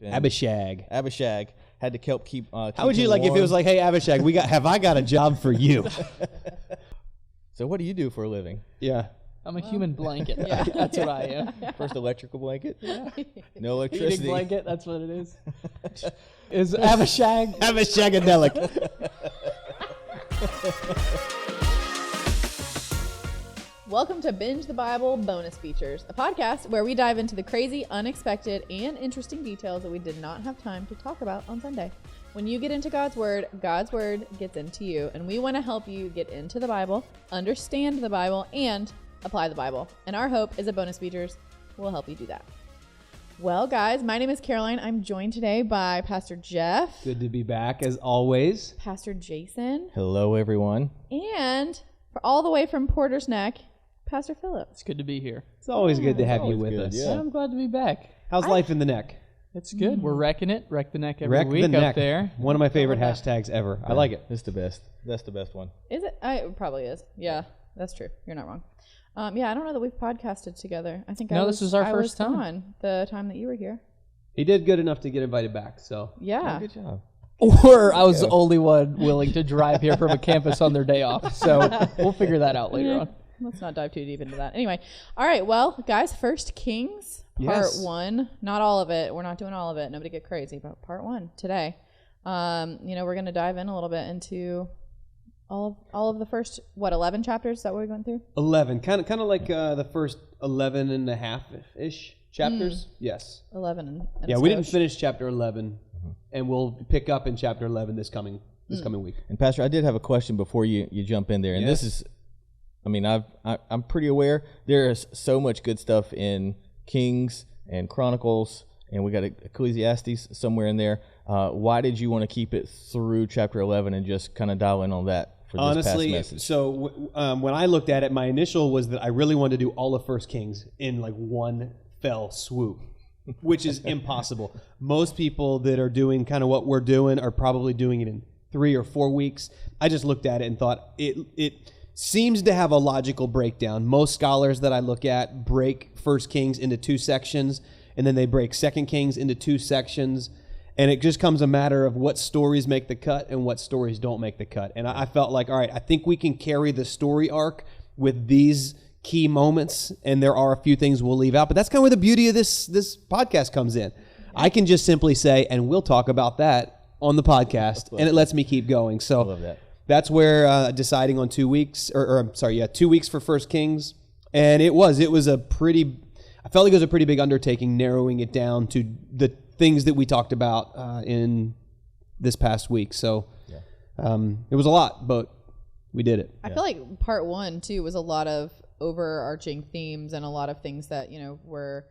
Abishag had to help keep. How would you like warm. if it was like, hey, Abishag, have I got a job for you? So what do you do for a living? Yeah. I'm a human blanket. Yeah, that's what I am. First electrical blanket? Yeah. No electricity. Heating blanket, that's what it is. Is Abishag. Abishagadelic. Welcome to Binge the Bible Bonus Features, a podcast where we dive into the crazy, unexpected, and interesting details that we did not have time to talk about on Sunday. When you get into God's Word gets into you, and we want to help you get into the Bible, understand the Bible, and apply the Bible. And our hope is that Bonus Features will help you do that. Well, guys, my name is Caroline. I'm joined today by Pastor Jeff. Good to be back, as always. Pastor Jason. Hello, everyone. And all the way from Porter's Neck, Pastor Philip. It's good to be here. It's always good to have you with us. Yeah. I'm glad to be back. How's life in the neck? It's good. We're wrecking it. Wreck the neck every Wreck week the neck. up there. One of my favorite hashtags ever. I like it. It's the best. That's the best one. Is it? It probably is. Yeah, that's true. You're not wrong. Yeah, I don't know that we've podcasted together. I think this is our first time. Gone the time that you were here. He did good enough to get invited back, so. Yeah. Oh, good job. Or I was the only one willing to drive here from a campus on their day off. So we'll figure that out later on. Let's not dive too deep into that. Anyway, all right. Well, guys, First Kings, part 1. Not all of it. We're not doing all of it. Nobody get crazy, but part 1 today. We're going to dive in a little bit into all of the first 11 chapters. Is that what we're going through? 11, kind of like the first 11 and a half-ish chapters. Yes. 11 and yeah, we didn't finish chapter 11, and we'll pick up in chapter 11 this coming week. And Pastor, I did have a question before you jump in there, and this is, I'm pretty aware there is so much good stuff in Kings and Chronicles, and we got Ecclesiastes somewhere in there. Why did you want to keep it through chapter 11 and just kind of dial in on that for this past message? So when I looked at it, my initial was that I really wanted to do all of First Kings in like one fell swoop, which is impossible. Most people that are doing kind of what we're doing are probably doing it in 3 or 4 weeks. I just looked at it and thought it seems to have a logical breakdown. Most scholars that I look at break First Kings into 2 sections, and then they break Second Kings into 2 sections, and it just comes a matter of what stories make the cut and what stories don't make the cut. And I felt like, all right, I think we can carry the story arc with these key moments, and there are a few things we'll leave out, but that's kind of where the beauty of this podcast comes in. I can just simply say, and we'll talk about that on the podcast, and it lets me keep going. So I love that. That's where deciding on 2 weeks, 2 weeks for First Kings, and it was a pretty, I felt like it was a pretty big undertaking narrowing it down to the things that we talked about in this past week. So it was a lot, but we did it. I feel like part 1 too was a lot of overarching themes and a lot of things that were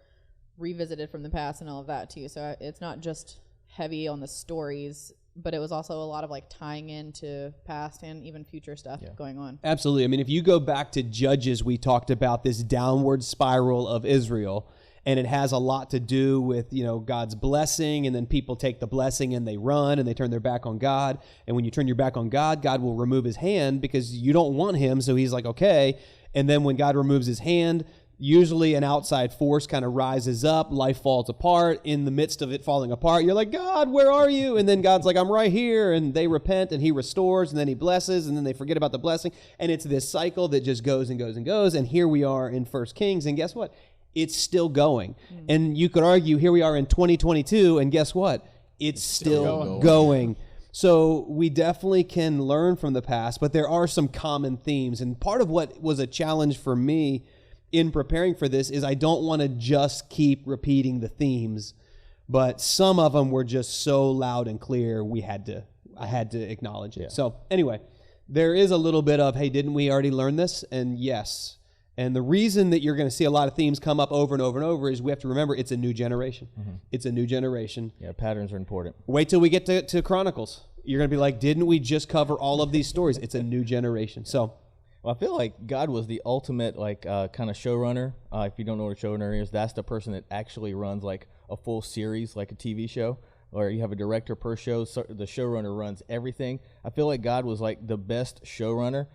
revisited from the past and all of that too. So it's not just heavy on the stories, but it was also a lot of like tying into past and even future stuff going on. Absolutely. I mean, if you go back to Judges, we talked about this downward spiral of Israel, and it has a lot to do with, God's blessing, and then people take the blessing and they run and they turn their back on God. And when you turn your back on God, God will remove his hand because you don't want him. So he's like, okay. And then when God removes his hand, usually an outside force kind of rises up, life falls apart. In the midst of it falling apart, you're like, God, where are you? And then God's like, I'm right here. And they repent and he restores, and then he blesses, and then they forget about the blessing. And it's this cycle that just goes and goes and goes. And here we are in First Kings, and guess what? It's still going. And you could argue here we are in 2022, and guess what? It's still going. So we definitely can learn from the past, but there are some common themes. And part of what was a challenge for me in preparing for this is I don't want to just keep repeating the themes, but some of them were just so loud and clear I had to acknowledge it. Yeah. So anyway, there is a little bit of, hey, didn't we already learn this? And yes. And the reason that you're going to see a lot of themes come up over and over and over is we have to remember it's a new generation. Mm-hmm. It's a new generation. Yeah, patterns are important. Wait till we get to Chronicles. You're going to be like, didn't we just cover all of these stories? It's a new generation. So, well, I feel like God was the ultimate kind of showrunner. If you don't know what a showrunner is, that's the person that actually runs like a full series, like a TV show, or you have a director per show. So the showrunner runs everything. I feel like God was like the best showrunner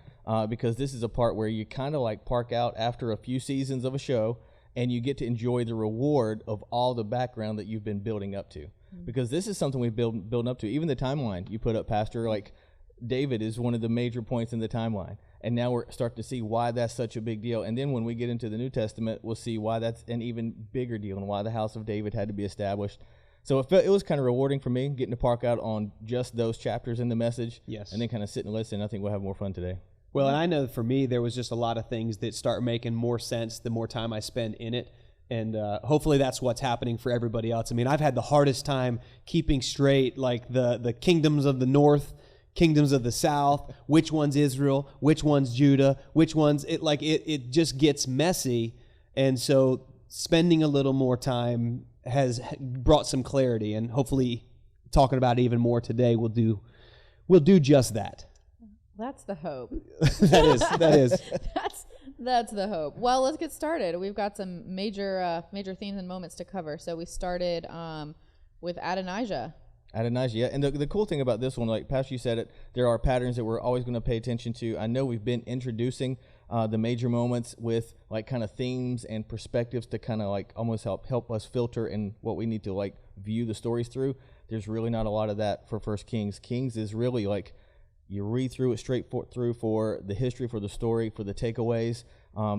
because this is a part where you kind of like park out after a few seasons of a show, and you get to enjoy the reward of all the background that you've been building up to. Because this is something we've built up to. Even the timeline you put up, Pastor, like David is one of the major points in the timeline. And now we're starting to see why that's such a big deal. And then when we get into the New Testament, we'll see why that's an even bigger deal and why the house of David had to be established. So it was kind of rewarding for me getting to park out on just those chapters in the message. Yes. And then kind of sit and listen. I think we'll have more fun today. Well, and I know for me, there was just a lot of things that start making more sense the more time I spend in it. And hopefully that's what's happening for everybody else. I mean, I've had the hardest time keeping straight, like the kingdoms of the north, kingdoms of the south, which one's Israel, which one's Judah, which one's it just gets messy. And so spending a little more time has brought some clarity, and hopefully talking about it even more today will do just that. That's the hope. That is. That's the hope. Well, let's get started. We've got some major themes and moments to cover. So we started with Adonijah. Adonijah, yeah. And the cool thing about this one, like Pastor, you said it, there are patterns that we're always going to pay attention to. I know we've been introducing the major moments with like kind of themes and perspectives to kind of like almost help us filter and what we need to like view the stories through. There's really not a lot of that for First Kings. Kings is really like you read through it straight through for the history, for the story, for the takeaways.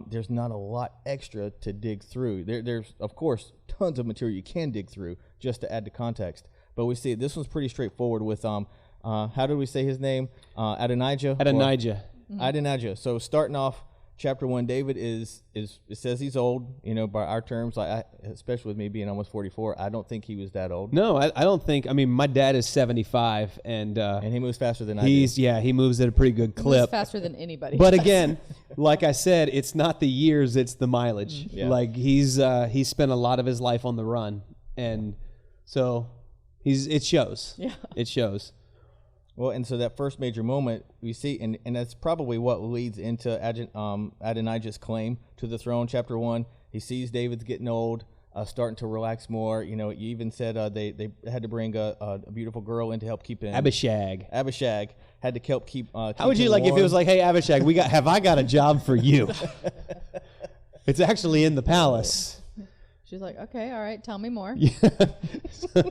There's not a lot extra to dig through. There's, of course, tons of material you can dig through just to add to context. But we see this one's pretty straightforward with, how do we say his name? Adonijah? Adonijah. Adonijah. So starting off, chapter 1, David is it says he's old, by our terms, like especially with me being almost 44, I don't think he was that old. No, I don't think. I mean, my dad is 75, and he moves faster than I do. He moves at a pretty good clip. Moves faster than anybody. But again, like I said, it's not the years, it's the mileage. Yeah. Like he's spent a lot of his life on the run, and so it shows. Yeah, it shows. Well, and so that first major moment we see, and that's probably what leads into Adonijah's claim to the throne. Chapter 1, he sees David's getting old, starting to relax more. You even said they had to bring a beautiful girl in to help keep him. Abishag had to help keep. How would you like warm. If it was like, hey, Abishag, have I got a job for you? It's actually in the palace. She's like, okay, all right, tell me more.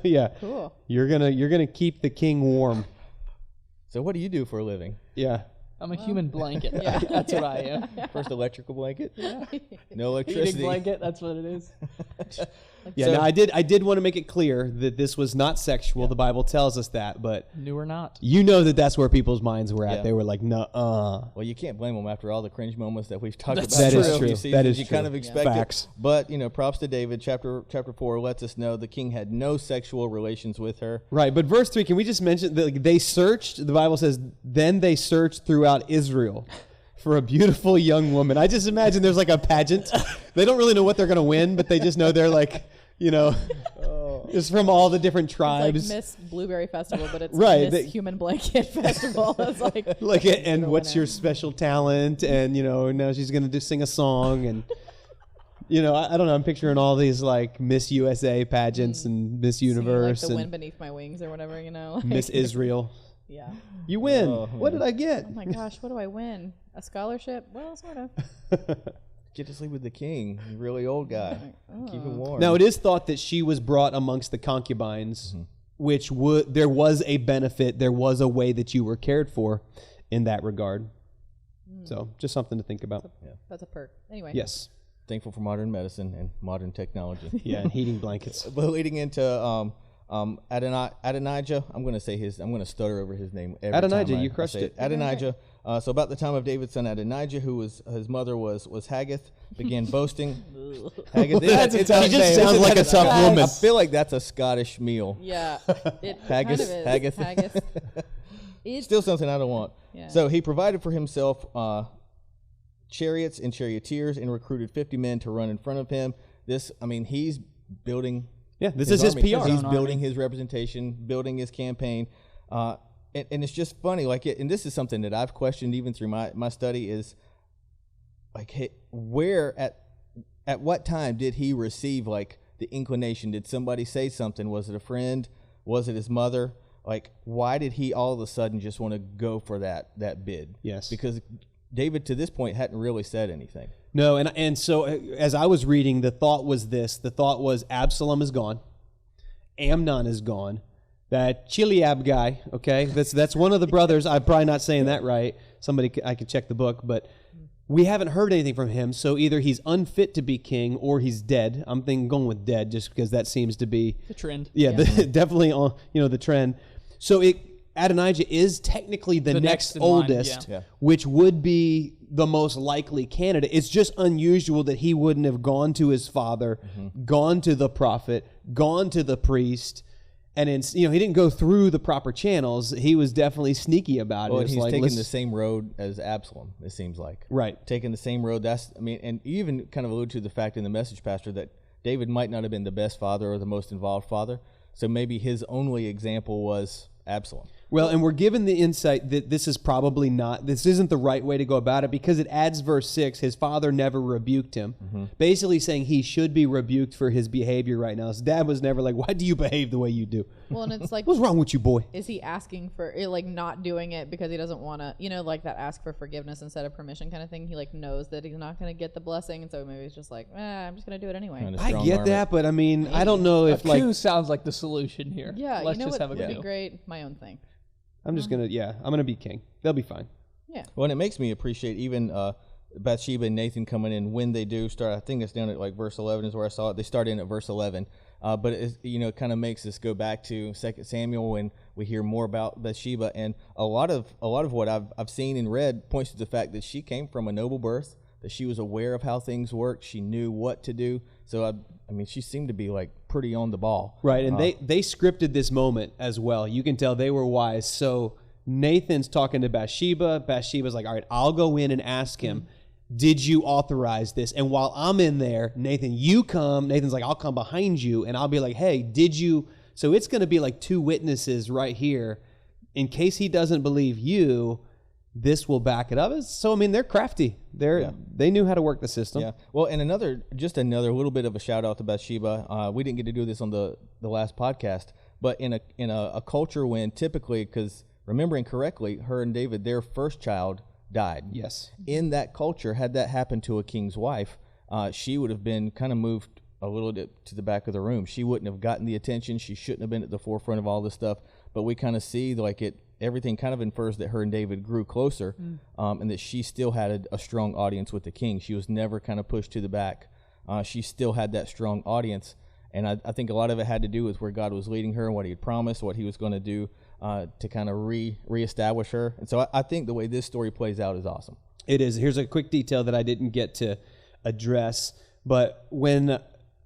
Yeah. Cool. You're gonna keep the king warm. So what do you do for a living? Yeah. I'm a human blanket. Yeah. That's what I am. First electrical blanket? Yeah. No electricity. Eating blanket, that's what it is. Yeah, So- no, I did want to make it clear that this was not sexual. The Bible tells us that, but New or not. that's where people's minds were at. Yeah. They were like, no, Well, you can't blame them after all the cringe moments that we've talked about. That is throughout true. these seasons. That is you true. kind of expect Facts. it. But, props to David. Chapter 4 lets us know the king had no sexual relations with her. Right, but verse 3, can we just mention that they searched, the Bible says, then they searched throughout Israel for a beautiful young woman. I just imagine there's like a pageant. They don't really know what they're going to win, but they just know they're like, it's from all the different tribes. It's like Miss Blueberry Festival, but it's Right, Miss Human Blanket Festival. It's like and what's your special talent? And, now she's going to sing a song. And, I don't know. I'm picturing all these like Miss USA pageants and Miss Universe like the and wind beneath my wings or whatever, like, Miss Israel. Yeah. You win. Oh, What did I get? Oh my gosh, what do I win? A scholarship? Well, sort of. Get to sleep with the king, a really old guy. Keep him warm. Now, it is thought that she was brought amongst the concubines, which there was a benefit. There was a way that you were cared for in that regard. So just something to think about. That's a perk. Anyway. Yes. Thankful for modern medicine and modern technology. Yeah, and heating blankets. But leading into Adonijah, I'm going to stutter over his name every Adonijah, time you crushed say it. Adonijah. So about the time of David's son Adonijah, who was his mother was Haggith, began boasting. Haggith, That's a tough he just name. sounds Isn't like that a a tough tough woman? I feel like that's a Scottish meal. Yeah. It Haggis, kind of is. haggis. Haggis. It's Still something I don't want. Yeah. So he provided for himself chariots and charioteers and recruited 50 men to run in front of him. He's building. Yeah, this is his army. PR. He's building his representation, building his campaign. And it's just funny, and this is something that I've questioned even through my study is, like, hey, at what time did he receive, like, the inclination? Did somebody say something? Was it a friend? Was it his mother? Like, why did he all of a sudden just want to go for that bid? Yes. Because David, to this point, hadn't really said anything. No, and so as I was reading, the thought was Absalom is gone, Amnon is gone, that Chileab guy, okay, that's one of the brothers. I'm probably not saying that right. I could check the book, but we haven't heard anything from him. So either he's unfit to be king or he's dead. I'm going with dead just because that seems to be the trend. Yeah, definitely on the trend. So Adonijah is technically the next oldest, which would be the most likely candidate. It's just unusual that he wouldn't have gone to his father, gone to the prophet, gone to the priest, and he didn't go through the proper channels. He was definitely sneaky about it. Well, he's taking the same road as Absalom, it seems like. Right. Taking the same road. And you even kind of allude to the fact in the message, Pastor, that David might not have been the best father or the most involved father. So maybe his only example was Absalom. Well, and we're given the insight that this isn't the right way to go about it, because it adds verse 6, his father never rebuked him. Basically saying he should be rebuked for his behavior right now. His dad was never like, why do you behave the way you do? Well, and it's like, what's wrong with you, boy? Is he asking for, not doing it because he doesn't want to, like that ask for forgiveness instead of permission kind of thing? He knows that he's not going to get the blessing, and so maybe he's just like, I'm just going to do it anyway. I get that, but I mean, I don't know if a coup sounds like the solution here. Yeah, let's just have a would coup. be great? My own thing. I'm just going to, I'm going to be king. They'll be fine. Yeah. Well, and it makes me appreciate even Bathsheba and Nathan coming in when they do start. I think it's down at verse 11 is where I saw it. They start in at verse 11. But it kind of makes us go back to 2 Samuel when we hear more about Bathsheba. And a lot of what I've seen and read points to the fact that she came from a noble birth, that she was aware of how things worked. She knew what to do. So, she seemed to be pretty on the ball. Right, and they scripted this moment as well. You can tell they were wise. So Nathan's talking to Bathsheba. Bathsheba's like, all right, I'll go in and ask him, did you authorize this? And while I'm in there, Nathan, you come. Nathan's like, I'll come behind you, and I'll be like, hey, did you? So it's going to be like two witnesses right here. In case he doesn't believe you, this will back it up. So, they're crafty. They knew how to work the system. Yeah. Well, and another little bit of a shout out to Bathsheba. We didn't get to do this on the last podcast, but in a culture when typically, because remembering correctly, her and David, their first child died. Yes. In that culture, had that happened to a king's wife, she would have been kind of moved a little bit to the back of the room. She wouldn't have gotten the attention. She shouldn't have been at the forefront of all this stuff. But we kind of see everything kind of infers that her and David grew closer, and that she still had a strong audience with the king. She was never kind of pushed to the back. She still had that strong audience. And I think a lot of it had to do with where God was leading her and what he had promised, what he was going to do to kind of reestablish her. And so I think the way this story plays out is awesome. It is. Here's a quick detail that I didn't get to address. But when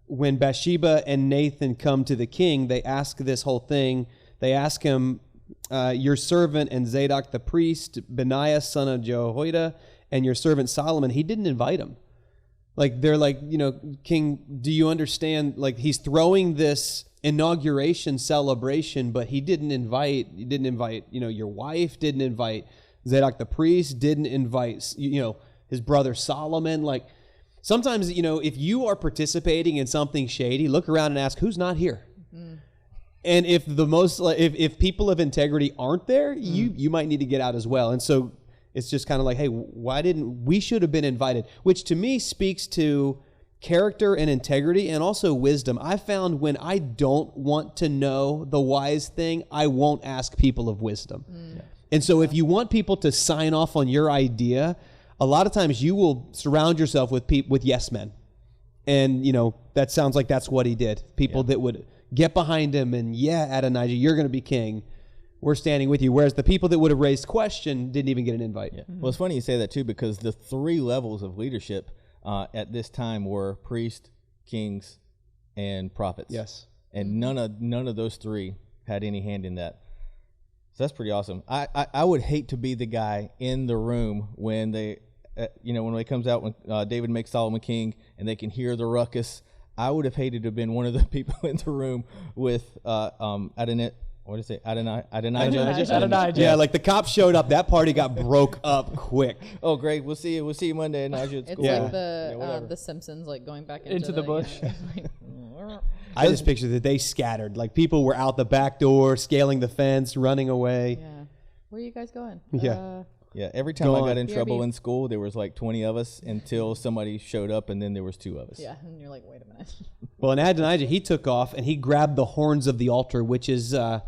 Bathsheba and Nathan come to the king, they ask this whole thing. They ask him, your servant and Zadok the priest, Benaiah son of Jehoiada, and your servant Solomon, he didn't invite him. They're like, King, do you understand? He's throwing this inauguration celebration, but he didn't invite, your wife, didn't invite Zadok the priest, didn't invite, his brother Solomon. Sometimes, if you are participating in something shady, look around and ask, who's not here? And if if people of integrity aren't there, you might need to get out as well. And so it's just kind of like, hey, we should have been invited, which to me speaks to character and integrity and also wisdom. I found when I don't want to know the wise thing, I won't ask people of wisdom. Yeah. And so if you want people to sign off on your idea, a lot of times you will surround yourself with yes men. And, that sounds like that's what he did. People that would get behind him and, Adonijah, you're going to be king. We're standing with you. Whereas the people that would have raised question didn't even get an invite. Yeah. Well, it's funny you say that too, because the three levels of leadership at this time were priests, kings, and prophets. Yes. And none of those three had any hand in that. So that's pretty awesome. I would hate to be the guy in the room when they, when it comes out, when David makes Solomon king and they can hear the ruckus. I would have hated to have been one of the people in the room with Adonijah. Yeah, the cops showed up. That party got broke up quick. Oh, great. We'll see you Monday, Adonijah. It's cool. Like the Simpsons, going back into the bush. I just pictured that they scattered. People were out the back door, scaling the fence, running away. Yeah. Where are you guys going? Yeah. Yeah, every time I got in BRB. trouble in school, there was like 20 of us until somebody showed up, and then there was 2 of us. Yeah, and you're like, wait a minute. Well, and Adonijah, he took off and he grabbed the horns of the altar, which is, I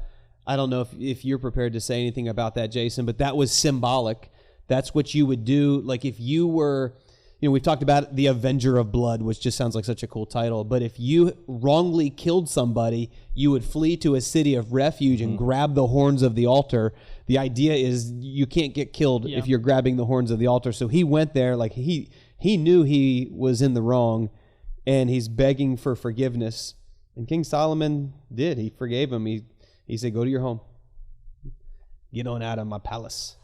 don't know if you're prepared to say anything about that, Jason, but that was symbolic. That's what you would do. Like if you were, we've talked about the Avenger of Blood, which just sounds like such a cool title. But if you wrongly killed somebody, you would flee to a city of refuge and grab the horns of the altar. The idea is you can't get killed if you're grabbing the horns of the altar. So he went there like he knew he was in the wrong, and he's begging for forgiveness. And King Solomon did. He forgave him. He said, go to your home. Get on out of my palace.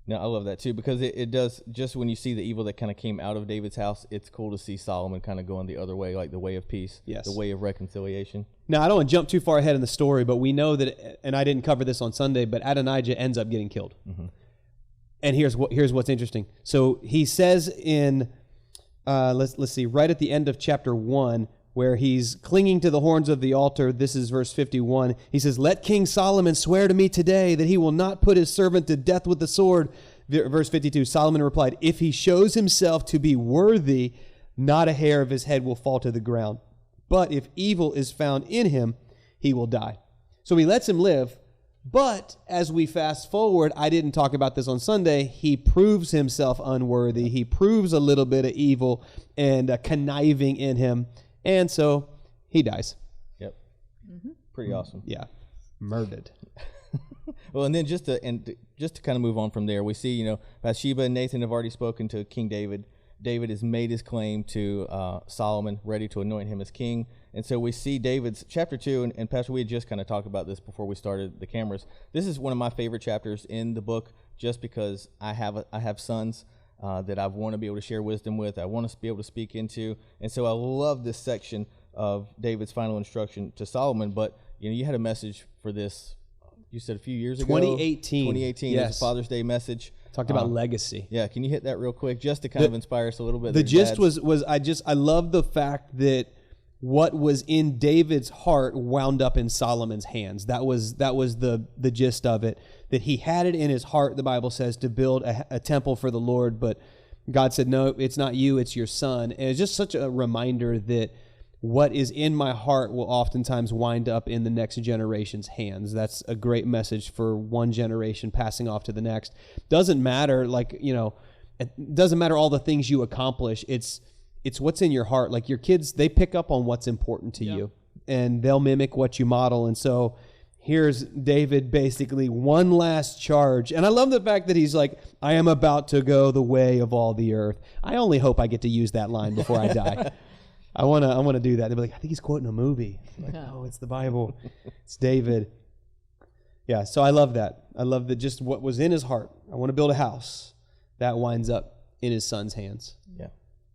No, I love that too, because it does, just when you see the evil that kind of came out of David's house, it's cool to see Solomon kind of going the other way, like the way of peace, the way of reconciliation. Now, I don't want to jump too far ahead in the story, but we know that, and I didn't cover this on Sunday, but Adonijah ends up getting killed. And here's what's interesting. So he says in, let's see, right at the end of chapter 1, where he's clinging to the horns of the altar. This is verse 51. He says, let King Solomon swear to me today that he will not put his servant to death with the sword. Verse 52, Solomon replied, if he shows himself to be worthy, not a hair of his head will fall to the ground. But if evil is found in him, he will die. So he lets him live. But as we fast forward, I didn't talk about this on Sunday, he proves himself unworthy. He proves a little bit of evil and conniving in him. And so he dies. Yep. Pretty awesome. Yeah. Murdered. Well, and then just to kind of move on from there, we see, Bathsheba and Nathan have already spoken to King David. David has made his claim to Solomon, ready to anoint him as king. And so we see David's chapter 2, and Pastor, we had just kind of talked about this before we started the cameras. This is one of my favorite chapters in the book, just because I have sons that I want to be able to share wisdom with, I want to be able to speak into. And so I love this section of David's final instruction to Solomon. But, you had a message for this, you said a few years ago. 2018. Yes. It was a Father's Day message. Talked about legacy. Yeah, can you hit that real quick, just to kind of inspire us a little bit? The gist was I love the fact that what was in David's heart wound up in Solomon's hands. That was the gist of it. That he had it in his heart, the Bible says, to build a temple for the Lord, but God said, no, it's not you, it's your son. And it's just such a reminder that what is in my heart will oftentimes wind up in the next generation's hands. That's a great message for one generation passing off to the next. Doesn't matter, it doesn't matter all the things you accomplish. It's what's in your heart. Like your kids, they pick up on what's important to you, and they'll mimic what you model. And so here's David, basically one last charge. And I love the fact that he's like, I am about to go the way of all the earth. I only hope I get to use that line before I die. I want to do that. They'll be like, I think he's quoting a movie. I'm like, no, it's the Bible. It's David. Yeah, so I love that. I love that just what was in his heart. I want to build a house. That winds up in his son's hands. Yeah,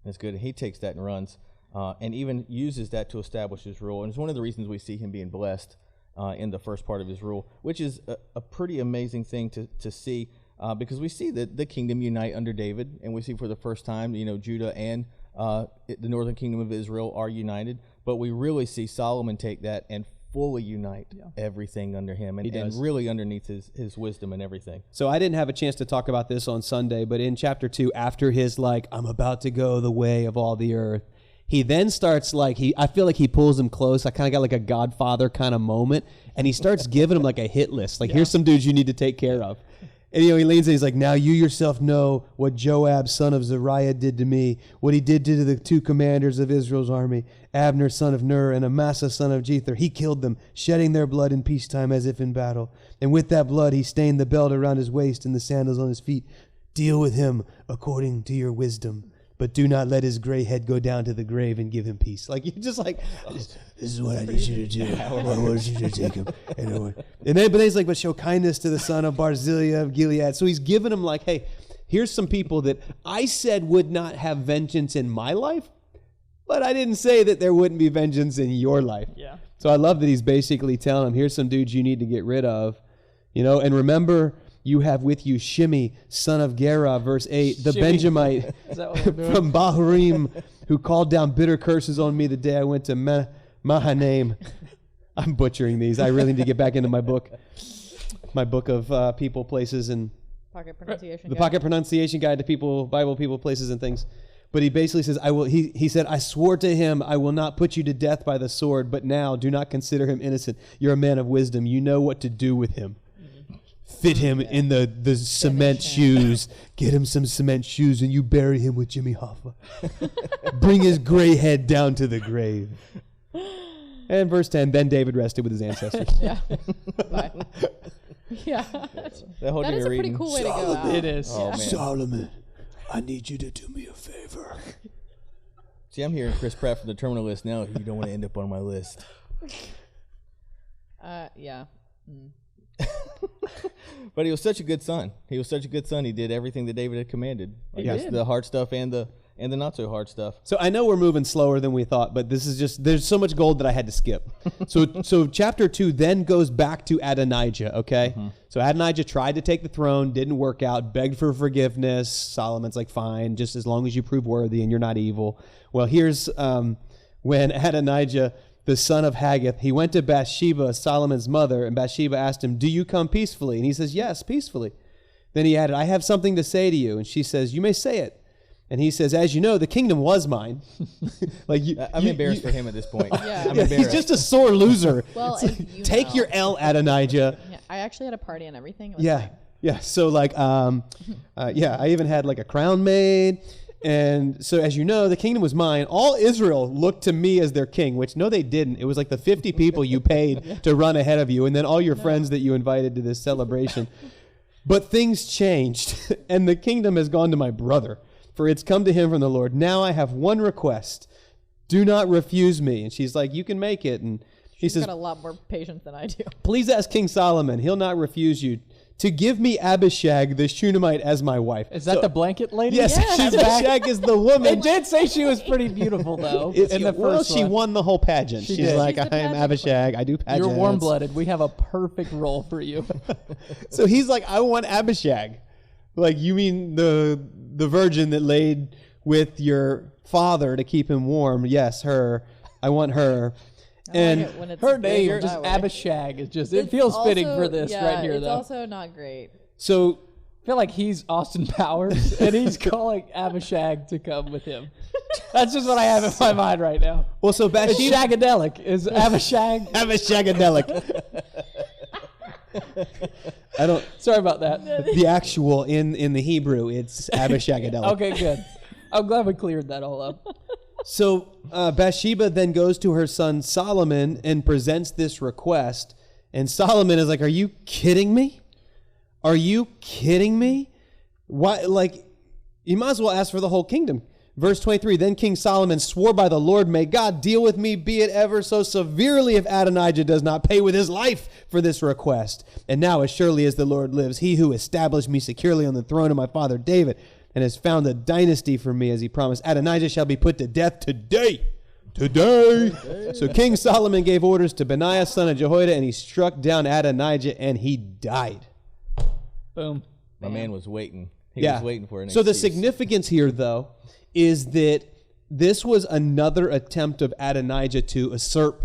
that's good. He takes that and runs, and even uses that to establish his rule. And it's one of the reasons we see him being blessed in the first part of his rule, which is a pretty amazing thing to see, because we see that the kingdom unite under David, and we see for the first time, Judah and the northern kingdom of Israel are united, but we really see Solomon take that and fully unite everything under him, and really underneath his wisdom and everything. So I didn't have a chance to talk about this on Sunday, but in chapter 2, after his I'm about to go the way of all the earth, he then starts I feel like he pulls him close. I kind of got like a Godfather kind of moment, and he starts giving him like a hit list. Here's some dudes you need to take care of. And he leans in, he's like, now you yourself know what Joab, son of Zeruiah, did to me, what he did to the 2 commanders of Israel's army, Abner, son of Ner, and Amasa, son of Jether. He killed them, shedding their blood in peacetime as if in battle. And with that blood he stained the belt around his waist and the sandals on his feet. Deal with him according to your wisdom, but do not let his gray head go down to the grave, and give him peace. You're just this is what I need you to do. I want you to take him. But then he's like, but show kindness to the son of Barzillai of Gilead. So he's giving him hey, here's some people that I said would not have vengeance in my life, but I didn't say that there wouldn't be vengeance in your life. Yeah. So I love that he's basically telling him, here's some dudes you need to get rid of. And remember, you have with you Shimei, son of Gera, verse 8, the Benjamite from Bahurim, who called down bitter curses on me the day I went to Mahanaim. I'm butchering these. I really need to get back into my book. my book of people, places, and Pocket pronunciation. the Pocket Pronunciation Guide to people, Bible, people, places, and things. But he basically says, he said, I swore to him, I will not put you to death by the sword, but now do not consider him innocent. You're a man of wisdom. You know what to do with him. Fit him in the cement shoes. Get him some cement shoes, and you bury him with Jimmy Hoffa. Bring his gray head down to the grave. And verse 10, then David rested with his ancestors. Yeah. Bye. Yeah. That is a pretty cool way to go out. It is. Oh, man. Solomon, I need you to do me a favor. See, I'm hearing Chris Pratt from the Terminal List now. You don't want to end up on my list. Yeah. But he was such a good son. He was such a good son. He did everything that David had commanded. Like did. the hard stuff and the not so hard stuff. So I know we're moving slower than we thought, but this is just, there's so much gold that I had to skip. So chapter 2 then goes back to Adonijah, okay? Mm-hmm. So Adonijah tried to take the throne, didn't work out, begged for forgiveness. Solomon's like, fine, just as long as you prove worthy and you're not evil. Well, here's when Adonijah, the son of Haggith, he went to Bathsheba, Solomon's mother, and Bathsheba asked him, do you come peacefully? And he says, yes, peacefully. Then he added, I have something to say to you. And she says, you may say it. And he says, as you know, the kingdom was mine. I'm embarrassed for him at this point. Yeah. I'm embarrassed. He's just a sore loser. Well, Take your L, Adonijah. Yeah, I actually had a party and everything. It was Yeah. fine. Yeah. So I even had like a crown made. And so, as you know, the kingdom was mine. All Israel looked to me as their king, which no, they didn't. It was like the 50 people you paid to run ahead of you, and then all your friends that you invited to this celebration. But things changed, and the kingdom has gone to my brother, for it's come to him from the Lord. Now I have one request. Do not refuse me. And she's like, you can make it. And he says, got a lot more patience than I do. please ask King Solomon. He'll not refuse you. To give me Abishag, the Shunammite, as my wife. Is that the blanket lady? Yes, She's back. Abishag is the woman. It did say she was pretty beautiful, though, in the first she one. won the whole pageant. She's did. like, She's the I am pageant Abishag. I do pageants. You're warm-blooded. We have a perfect role for you. So he's like, I want Abishag. Like, you mean the virgin that laid with your father to keep him warm? Yes, her. I want her. I like it when it's Her name, bigger just that way. Abishag, is just, it It's feels fitting also- for this yeah, right here, it's though. also not great. So I feel like he's Austin Powers, and he's calling Abishag to come with him. That's just what I have in my mind right now. Well, so It's Bathsheba. Shagadelic. Is Abishag? Abishagadelic. I don't. Sorry about that. The actual in the Hebrew, it's Abishagadelic. Okay, good. I'm glad we cleared that all up. So Bathsheba then goes to her son Solomon and presents this request, and Solomon is like, "Are you kidding me? Are you kidding me? Why? Like, you might as well ask for the whole kingdom." Verse 23, then King Solomon swore by the Lord, may God deal with me, be it ever so severely, if Adonijah does not pay with his life for this request. And now, as surely as the Lord lives, he who established me securely on the throne of my father David, and has found a dynasty for me, as he promised, Adonijah shall be put to death today. Today. So King Solomon gave orders to Benaiah, son of Jehoiada, and he struck down Adonijah, and he died. Boom. My man was waiting. He was waiting for an So the excuse. significance here, though, is that this was another attempt of Adonijah to usurp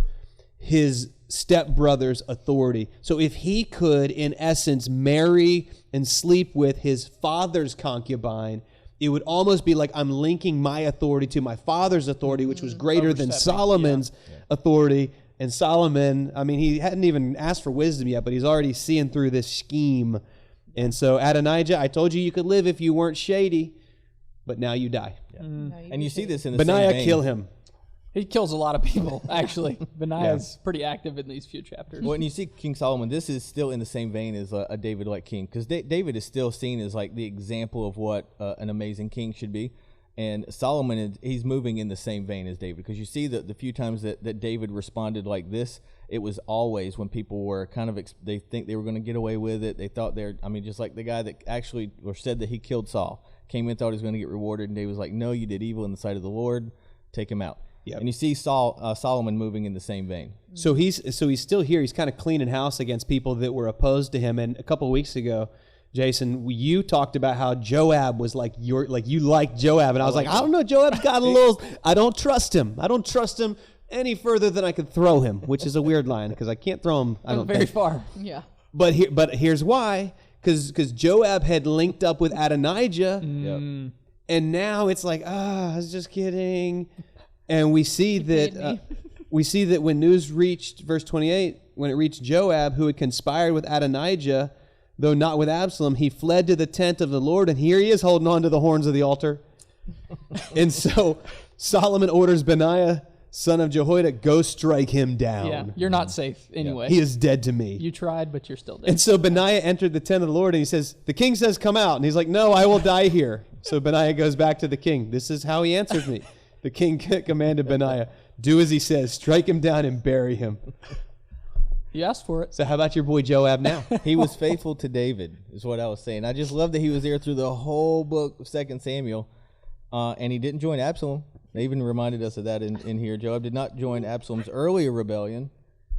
his stepbrother's authority. So if he could, in essence, marry and sleep with his father's concubine, it would almost be like I'm linking my authority to my father's authority, which was greater than Solomon's authority. And Solomon, I mean, he hadn't even asked for wisdom yet, but he's already seeing through this scheme. And so Adonijah, I told you could live if you weren't shady, but now you die. Yeah. And you see this in the Benaiah, same vein. kill him. He kills a lot of people, actually. Benaiah's pretty active in these few chapters. When you see King Solomon, this is still in the same vein as a David-like king, because David is still seen as like the example of what an amazing king should be. And Solomon, he's moving in the same vein as David, because you see the few times that David responded like this, it was always when people were kind of, they think they were going to get away with it. They thought just like the guy that actually said that he killed Saul, came in, thought he was going to get rewarded, and David was like, no, you did evil in the sight of the Lord, take him out. Yep. And you see Solomon moving in the same vein. So he's still here. He's kind of cleaning house against people that were opposed to him. And a couple of weeks ago, Jason, you talked about how Joab was like you liked Joab, and I was like, I don't know, Joab's got a little. I don't trust him. I don't trust him any further than I could throw him, which is a weird line because I can't throw him. I don't very think. far. Yeah. But here's why. Because Joab had linked up with Adonijah. Yep. And now it's like, I was just kidding. And we see that when news reached, verse 28, when it reached Joab, who had conspired with Adonijah, though not with Absalom, he fled to the tent of the Lord, and here he is holding on to the horns of the altar. And so Solomon orders Benaiah, son of Jehoiada, go strike him down. Yeah, you're not safe anyway. He is dead to me. You tried, but you're still dead. And so Benaiah entered the tent of the Lord, and he says, the king says, come out. And he's like, no, I will die here. So Benaiah goes back to the king. This is how he answers me. The king commanded Benaiah, do as he says, strike him down and bury him. You asked for it. So how about your boy Joab now? He was faithful to David, is what I was saying. I just love that he was there through the whole book of 2 Samuel, and he didn't join Absalom. They even reminded us of that in here. Joab did not join Absalom's earlier rebellion,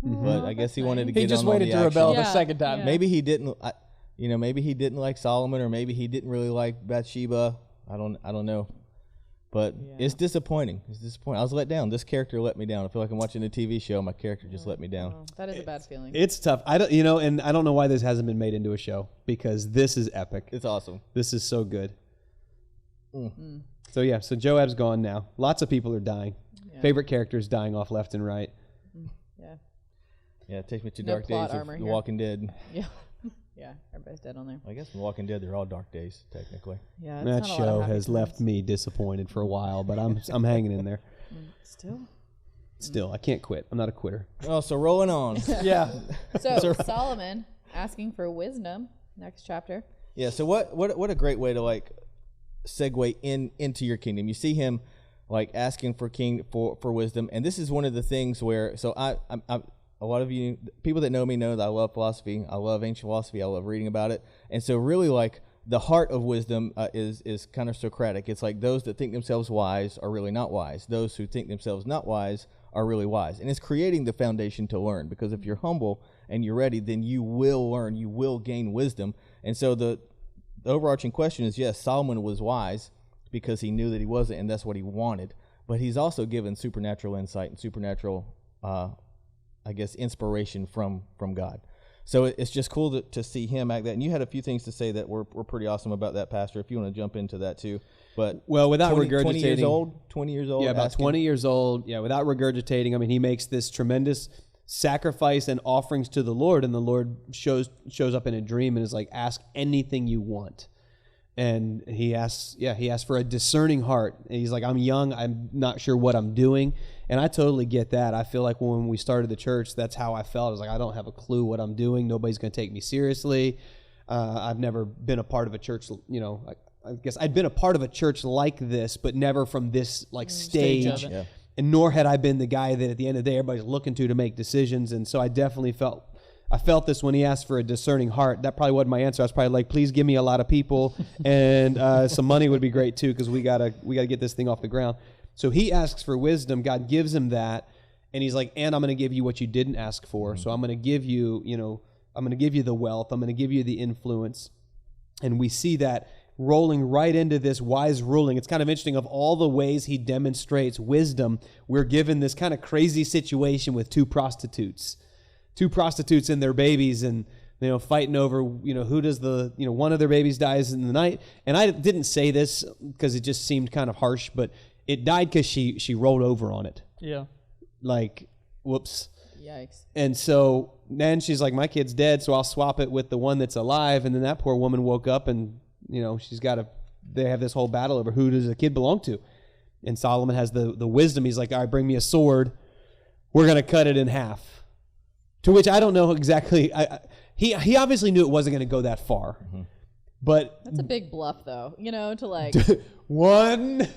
but I guess he wanted to get on the action. He just waited to rebel the second time. Yeah. Maybe he didn't. Maybe he didn't like Solomon, or maybe he didn't really like Bathsheba. I don't know. But it's disappointing. It's disappointing. I was let down. This character let me down. I feel like I'm watching a TV show. My character just let me down. Oh, that is a bad feeling. It's tough. I don't know why this hasn't been made into a show, because this is epic. It's awesome. This is so good. So Joab's gone now. Lots of people are dying. Yeah. Favorite characters dying off left and right. Yeah. Yeah, it takes me to No dark plot days of armor The here. Walking Dead. Yeah. Yeah. Everybody's dead on there. I guess in The Walking Dead, they're all dark days, technically. Yeah. That show has left me disappointed for a while, but I'm hanging in there. Still, I can't quit. I'm not a quitter. Oh, so rolling on. Yeah. So Solomon asking for wisdom. Next chapter. Yeah, so what a great way to segue into your kingdom. You see him asking for wisdom, and this is one of the things where I'm a lot of you people that know me know that I love philosophy. I love ancient philosophy. I love reading about it, and so really the heart of wisdom is kind of Socratic. It's like those that think themselves wise are really not wise. Those who think themselves not wise are really wise, and it's creating the foundation to learn. Because if you're humble and you're ready, then you will learn. You will gain wisdom, and so the overarching question is, yes, Solomon was wise because he knew that he wasn't, and that's what he wanted. But he's also given supernatural insight and supernatural, inspiration from God. So it's just cool to see him act that. And you had a few things to say that were pretty awesome about that, Pastor, if you want to jump into that too. But without 20 regurgitating. 20 years old. Yeah, about asking. 20 years old. Yeah, without regurgitating. I mean, he makes this tremendous sacrifice and offerings to the Lord, and the Lord shows up in a dream and is like, ask anything you want. And he asks for a discerning heart. And he's like, I'm young, I'm not sure what I'm doing. And I totally get that. I feel like when we started the church, that's how I felt. I was like, I don't have a clue what I'm doing. Nobody's going to take me seriously. I've never been a part of a church, I guess I'd been a part of a church like this, but never from this stage. of it. Yeah. And nor had I been the guy that at the end of the day everybody's looking to make decisions. And so I definitely felt this when he asked for a discerning heart. That probably wasn't my answer. I was probably like, please give me a lot of people, and some money would be great too, because we gotta get this thing off the ground. So he asks for wisdom. God gives him that, and he's like, and I'm going to give you what you didn't ask for. So I'm going to give you, I'm going to give you the wealth. I'm going to give you the influence. And we see that rolling right into this wise ruling. It's kind of interesting, of all the ways he demonstrates wisdom, we're given this kind of crazy situation with two prostitutes and their babies, and fighting over who does one of their babies dies in the night. And I didn't say this because it just seemed kind of harsh, but it died because she rolled over on it. Yeah. Whoops. Yikes. And so then she's like, my kid's dead, so I'll swap it with the one that's alive. And then that poor woman woke up, and they have this whole battle over who does the kid belong to. And Solomon has the wisdom. He's like, all right, bring me a sword. We're going to cut it in half. To which I don't know exactly. He obviously knew it wasn't going to go that far. Mm-hmm. But That's a big bluff, though, to 1,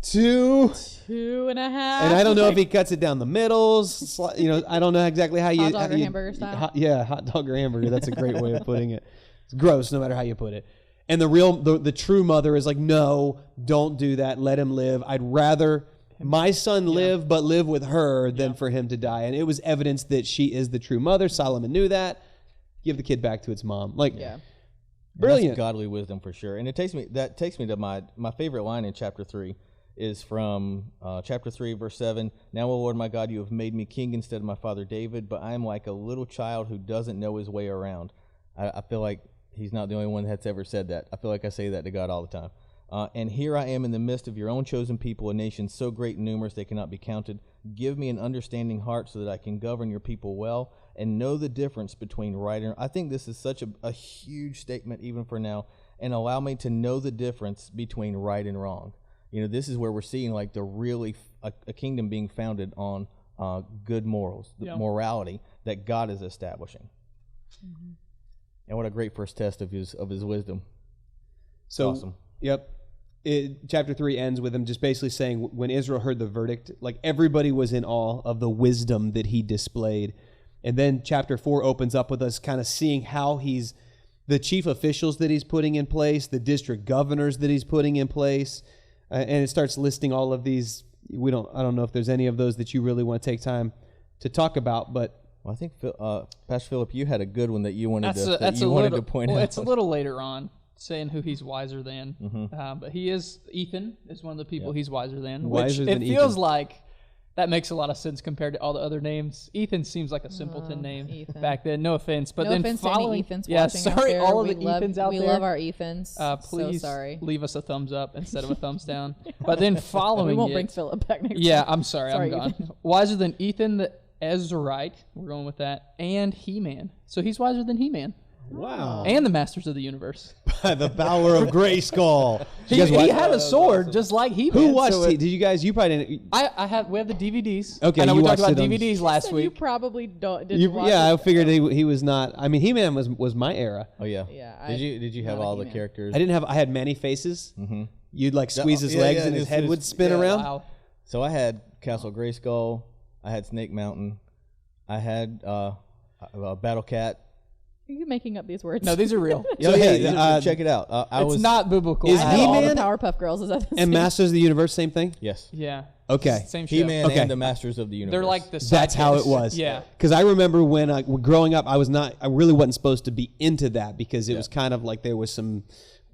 2, 2.5. And I don't know if he cuts it down the middles. I don't know exactly how you. Hot dog or hamburger style? Hot dog or hamburger. That's a great way of putting it. It's gross, no matter how you put it. And the true mother is like, no, don't do that. Let him live. I'd rather my son live, but live with her than for him to die. And it was evidence that she is the true mother. Solomon knew that. Give the kid back to its mom. Brilliant. That's godly wisdom for sure. And that takes me to my favorite line in chapter 3 is from chapter 3, verse 7. Now, O Lord my God, you have made me king instead of my father David, but I am like a little child who doesn't know his way around. I feel like he's not the only one that's ever said that. I feel like I say that to God all the time. And here I am in the midst of your own chosen people, a nation so great and numerous they cannot be counted. Give me an understanding heart so that I can govern your people well and know the difference between right and wrong. I think this is such a huge statement even for now, and allow me to know the difference between right and wrong. You know, this is where we're seeing like the really a kingdom being founded on good morals, the morality that God is establishing. Mm-hmm. And what a great first test of his wisdom. So, awesome. Yep. Chapter 3 ends with him just basically saying when Israel heard the verdict, like everybody was in awe of the wisdom that he displayed. And then chapter 4 opens up with us kind of seeing how he's the chief officials that he's putting in place, the district governors that he's putting in place, and it starts listing all of these. I don't know if there's any of those that you really want to take time to talk about, but well, I think Pastor Philip, you had a good one that you wanted to point out. It's a little later on, saying who he's wiser than. Mm-hmm. But Ethan is one of the people he's wiser than. Wiser than it feels Ethan. Like that makes a lot of sense compared to all the other names. Ethan seems like a simpleton name Ethan. Back then. No offense, but no then offense following, to any Ethans yeah, watching sorry, out there. all of the Ethans out there. We love our Ethans. Please so sorry. Leave us a thumbs up instead of a thumbs down. But then following, we won't bring Philip back next. Yeah, time. I'm sorry, I'm gone. Ethan. Wiser than Ethan, the Ezrahite. We're going with that, and He-Man. So he's wiser than He-Man. Wow. And the Masters of the Universe. The power of Grayskull. He had a sword just like He-Man. Who watched it? Did you guys? You probably didn't. We have the DVDs. Okay, I know you we talked watched about it on- DVDs last You week. probably didn't watch Yeah, it. I figured he was not. I mean, He-Man was my era. Oh yeah. Yeah. Did you have all the characters? I had many faces. Mm-hmm. You'd like squeeze his legs and his head would spin around. Wow. So I had Castle Grayskull. I had Snake Mountain. I had Battle Cat. Are you making up these words? No, these are real. Check it out. It's not biblical. Is I had all the He-Man Powerpuff Girls. Is that the and same? Masters of the Universe same thing? Yes. Yeah. Okay. Same show. He-Man Okay. and the Masters of the Universe. They're like the sidekicks. That's how it was. Yeah. Because I remember when growing up, I really wasn't supposed to be into that because it was kind of like there was some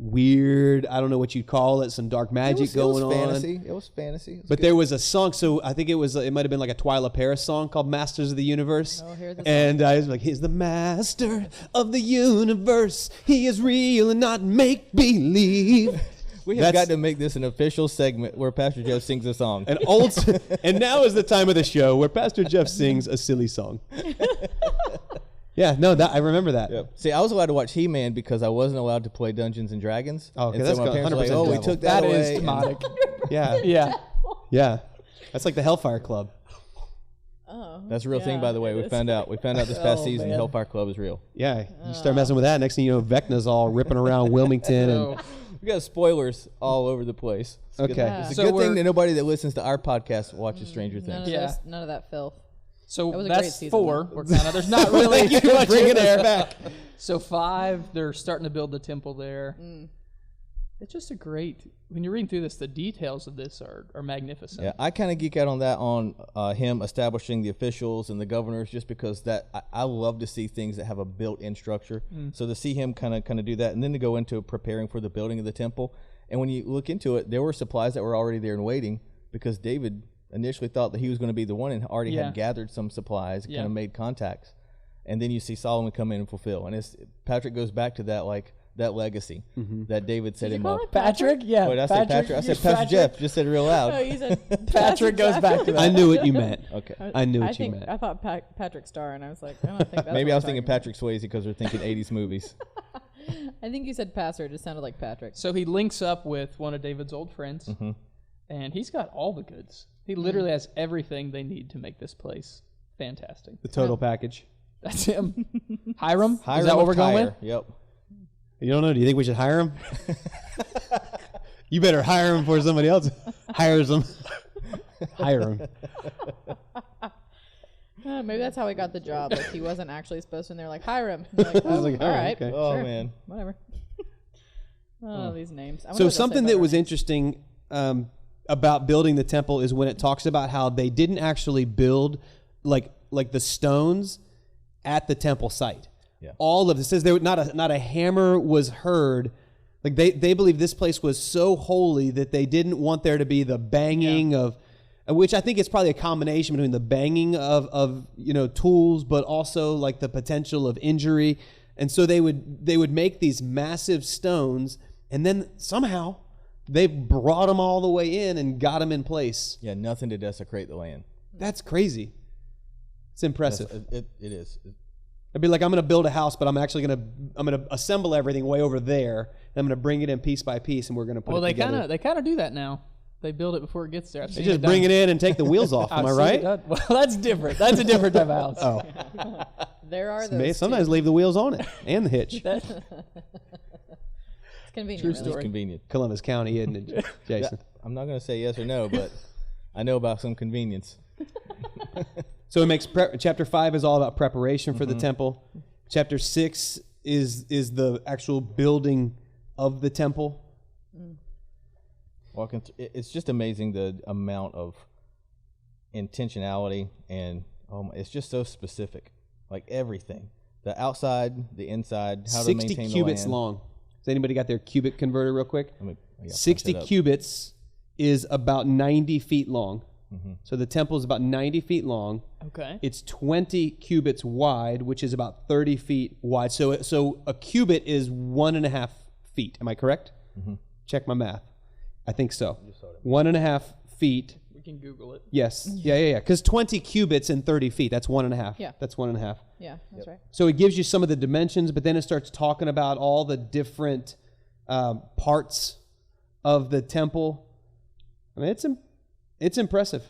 weird, I don't know what you'd call it, some dark magic going on. Fantasy. It was fantasy. But there was a song, so I think it might have been like a Twyla Paris song called Masters of the Universe. Oh, here's the and I was like, he's the master of the universe. He is real and not make-believe. We have got to make this an official segment where Pastor Jeff sings a song. And now is the time of the show where Pastor Jeff sings a silly song. Yeah, no, I remember that. Yep. See, I was allowed to watch He-Man because I wasn't allowed to play Dungeons and Dragons. Oh, okay, and that's so my parents were like, 100% "Oh, we devil. took that away." That is demonic. Yeah, Yeah. yeah. That's like the Hellfire Club. Oh, That's a real thing, by the way. We found out this past season. man. Hellfire Club is real. Yeah, you start messing with that. Next thing you know, Vecna's all ripping around Wilmington. And We got spoilers all over the place. It's Okay. good. It's a So good thing we're- that nobody that listens to our podcast watches Stranger Things. None of that filth. So That was a great that's season, 4. though. We're kind of, there's not really Thank you too for much bringing in us there. back. So 5, they're starting to build the temple there. It's just when you're reading through this, the details of this are magnificent. Yeah, I kind of geek out on that, on him establishing the officials and the governors, just because I love to see things that have a built-in structure. So to see him kind of do that, and then to go into preparing for the building of the temple. And when you look into it, there were supplies that were already there and waiting, because David initially thought that he was going to be the one and already had gathered some supplies, kind of made contacts. And then you see Solomon come in and fulfill. And Patrick goes back to that, like, that legacy that David set him up. Patrick? Yeah. Wait, I said Patrick. I said Pastor Jeff. Just said it real loud. Oh, you said Patrick goes back to that. I knew what you meant. Okay. I knew what you meant. I thought Patrick Star, and I was like, I don't think that's Maybe what I was we're thinking talking Patrick Swayze because we're thinking 80s movies. about. I think you said Pastor. It just sounded like Patrick. So he links up with one of David's old friends, and he's got all the goods. He literally has everything they need to make this place fantastic. The total package. That's him. Hiram? Is Hiram that what of we're going Tyre. with? Yep. You don't know? Do you think we should hire him? You better hire him before somebody else hires him. Hire him. Maybe that's how he got the job. Like, he wasn't actually supposed to, and they're like, hire him. And they're like, oh, like, all right. okay. Oh, Sure. man. Whatever. Oh, these names. I wonder So what they'll say something about that our was names. interesting about building the temple is when it talks about how they didn't actually build like the stones at the temple site. Yeah. All of it says there not a hammer was heard Like they believe this place was so holy that they didn't want there to be the banging of, which I think it's probably a combination between the banging of tools, but also like the potential of injury. And so they would make these massive stones, and then somehow they brought them all the way in and got them in place. Yeah, nothing to desecrate the land. That's crazy. It's impressive. It is. I'd be like, I'm going to build a house, but I'm going to assemble everything way over there, and I'm going to bring it in piece by piece, and we're going to put it together. Well, they kind of do that now. They build it before it gets there. They just bring it in and take the wheels off. Am I right? Well, that's different. That's a different type of house. Oh, There are those. sometimes leave the wheels on it and the hitch. It's convenient. True really. story. It's convenient. Columbus County, isn't it, Jason? I'm not going to say yes or no, but I know about some convenience. So it makes chapter 5 is all about preparation for the temple. Chapter 6 is the actual building of the temple. Walking it's just amazing the amount of intentionality, and it's just so specific. Like everything, the outside, the inside, how to maintain the land. 60 cubits long. Has anybody got their cubic converter real quick? 60 cubits is about 90 feet long. So the temple is about 90 feet long. Okay. It's 20 cubits wide, which is about 30 feet wide. So a cubit is 1.5 feet. Am I correct? Check my math. I think so. 1.5 feet. We can Google it. Yes. Yeah. Because 20 cubits and 30 feet, that's 1.5. Yeah. That's 1.5. Yeah, that's right. So it gives you some of the dimensions, but then it starts talking about all the different parts of the temple. I mean, it's impressive.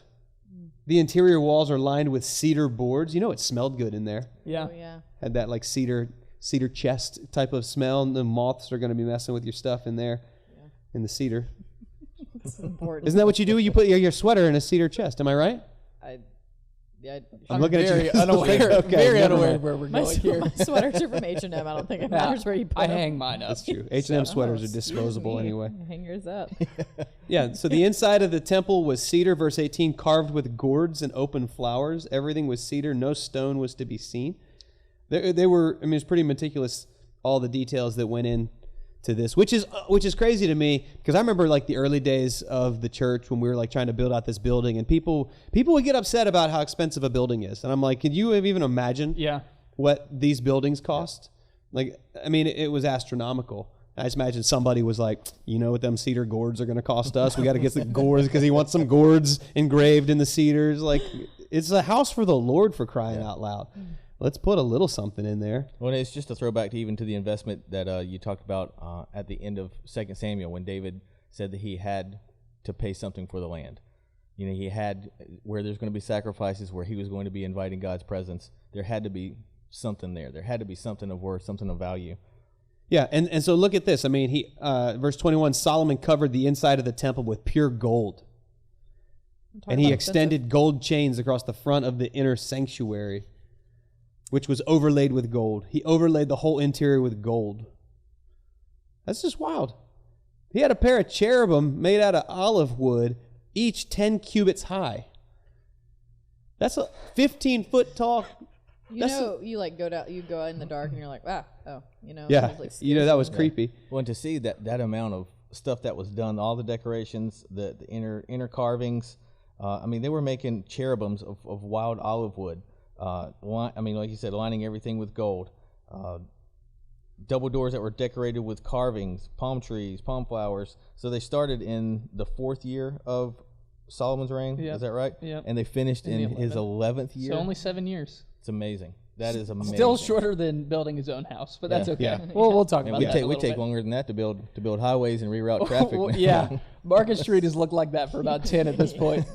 The interior walls are lined with cedar boards. You know, it smelled good in there. Yeah. Oh, yeah. Had that like cedar chest type of smell, and the moths are going to be messing with your stuff in there, in the cedar. It's important. Isn't that what you do? You put your sweater in a cedar chest. Am I right? I'm looking at very you. unaware. Okay, Very never unaware mind. of where we're My, going here. my sweaters are from H&M. I don't think it matters where you put I them. hang mine up. That's true. H&M sweaters are disposable anyway. Hang yours up. Yeah, so the inside of the temple was cedar, verse 18, carved with gourds and open flowers. Everything was cedar. No stone was to be seen. They were, I mean, it's pretty meticulous, all the details that went in to this, which is crazy to me, because I remember like the early days of the church when we were like trying to build out this building, and people would get upset about how expensive a building is. And I'm like, can you even imagine what these buildings cost? Like, I mean, it was astronomical. I just imagine somebody was like, you know what them cedar gourds are going to cost us? We got to get the gourds because he wants some gourds engraved in the cedars. Like, it's a house for the Lord, for crying out loud. Let's put a little something in there. Well, it's just a throwback to the investment that you talked about at the end of 2 Samuel, when David said that he had to pay something for the land. You know, he had, where there's going to be sacrifices, where he was going to be inviting God's presence, there had to be something there. There had to be something of worth, something of value. Yeah, and so look at this. I mean, verse 21, Solomon covered the inside of the temple with pure gold. And he extended gold chains across the front of the inner sanctuary, which was overlaid with gold. He overlaid the whole interior with gold. That's just wild. He had a pair of cherubim made out of olive wood, each 10 cubits high. That's a 15-foot tall. You go in the dark and you're like, wow, Yeah, like that was creepy. Well, and to see that amount of stuff that was done, all the decorations, the inner carvings, I mean, they were making cherubims of wild olive wood. Like you said, lining everything with gold. Double doors that were decorated with carvings, palm trees, palm flowers. So they started in the 4th year of Solomon's reign. Yep. Is that right? Yeah. And they finished in his 11th year. So only 7 years. It's amazing. That is amazing. Still shorter than building his own house, but that's okay. Yeah. We'll talk about that. We take longer than that to build highways and reroute traffic. Well, yeah, Market Street has looked like that for about 10 at this point.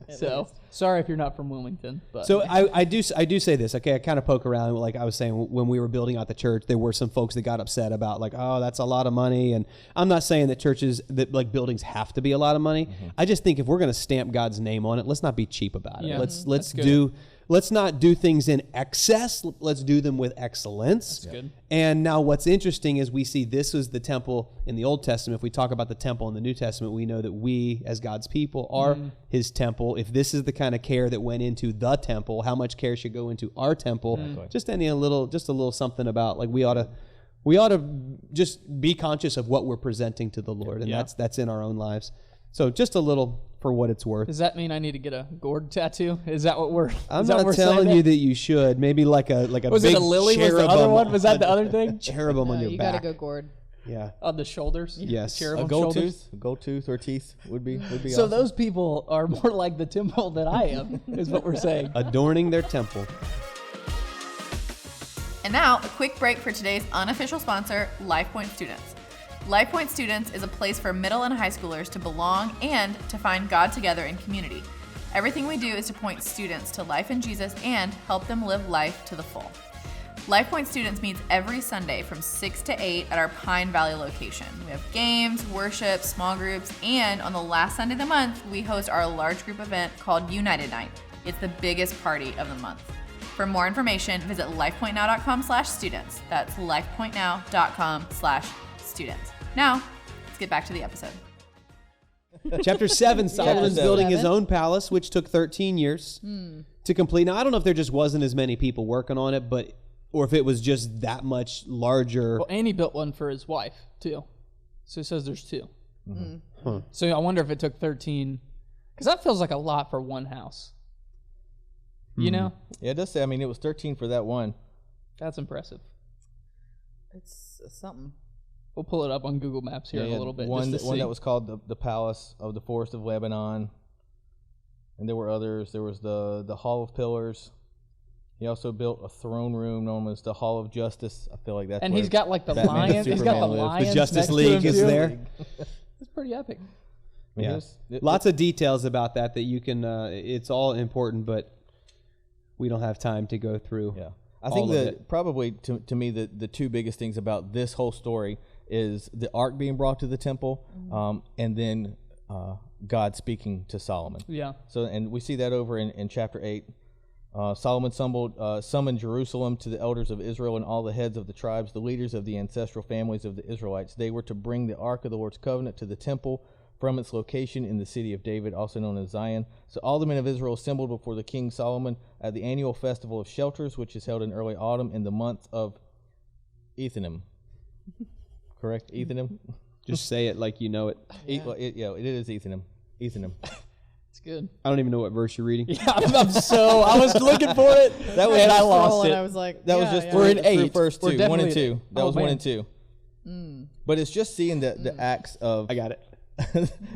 So sorry if you're not from Wilmington. But. So I do say this. Okay, I kind of poke around, like I was saying, when we were building out the church, there were some folks that got upset about like, oh, that's a lot of money. And I'm not saying that like buildings have to be a lot of money. Mm-hmm. I just think if we're going to stamp God's name on it, let's not be cheap about it. Yeah. Let's not do things in excess. Let's do them with excellence. That's good. And now what's interesting is we see this was the temple in the Old Testament. If we talk about the temple in the New Testament, we know that we as God's people are his temple. If this is the kind of care that went into the temple, how much care should go into our temple? Just a little something about like we ought we ought to just be conscious of what we're presenting to the Lord, and Yeah. that's in our own lives. So just a little for what it's worth. Does that mean I need to get a gourd tattoo? Is that what we're? I'm is that not what we're telling saying you there? that you should. Maybe like a Was big it a lily? Was cherubim. the other one? Was that the other thing? Cherubim on No, your you back. gotta go gourd. Yeah. On the shoulders? Yes. Cherubim A gold shoulders? tooth or teeth would be So awesome. those people are more like the temple than I am, is what we're saying. Adorning their temple. And now, a quick break for today's unofficial sponsor, Lifepoint Students. Lifepoint Students is a place for middle and high schoolers to belong and to find God together in community. Everything we do is to point students to life in Jesus and help them live life to the full. Lifepoint Students meets every Sunday from 6 to 8 at our Pine Valley location. We have games, worship, small groups, and on the last Sunday of the month, we host our large group event called United Night. It's the biggest party of the month. For more information, visit lifepointnow.com/students. That's lifepointnow.com/students. Now, let's get back to the episode. Chapter 7, Solomon's seven. building his own palace, which took 13 years to complete. Now, I don't know if there just wasn't as many people working on it, or if it was just that much larger. Well, and he built one for his wife, too. So it says there's 2. Mm-hmm. Huh. So I wonder if it took 13, because that feels like a lot for one house. You know? Yeah, it does say. I mean, it was 13 for that one. That's impressive. It's something. We'll pull it up on Google Maps here in a little bit. One just to one see. that was called the Palace of the Forest of Lebanon, and there were others. There was the Hall of Pillars. He also built a throne room known as the Hall of Justice. I feel like that's. And where he's got like the Batman and lion. He's got the Superman live. lions. The Justice next to League him, is too. there. It's pretty epic. I mean, Yeah. it- Lots of details about that you can, it's all important, but we don't have time to go through. Yeah, I all think of that it. probably to me the two biggest things about this whole story is the ark being brought to the temple, and then God speaking to Solomon. Yeah. So, and we see that over in chapter 8. Solomon summoned Jerusalem to the elders of Israel and all the heads of the tribes, the leaders of the ancestral families of the Israelites. They were to bring the ark of the Lord's covenant to the temple from its location in the city of David, also known as Zion. So all the men of Israel assembled before the king Solomon at the annual festival of shelters, which is held in early autumn in the month of Ethanim. Correct? Ethanim? Just say it like you know it. It is Ethanim. Ethanim. It's good. I don't even know what verse you're reading. Yeah, I was looking for it, That was and I just lost And it. I was like, That was yeah, just yeah. We're in through 8. first We're 2, 1 and definitely 2. That oh, was 1 man. and 2. But it's just seeing the acts of I got it.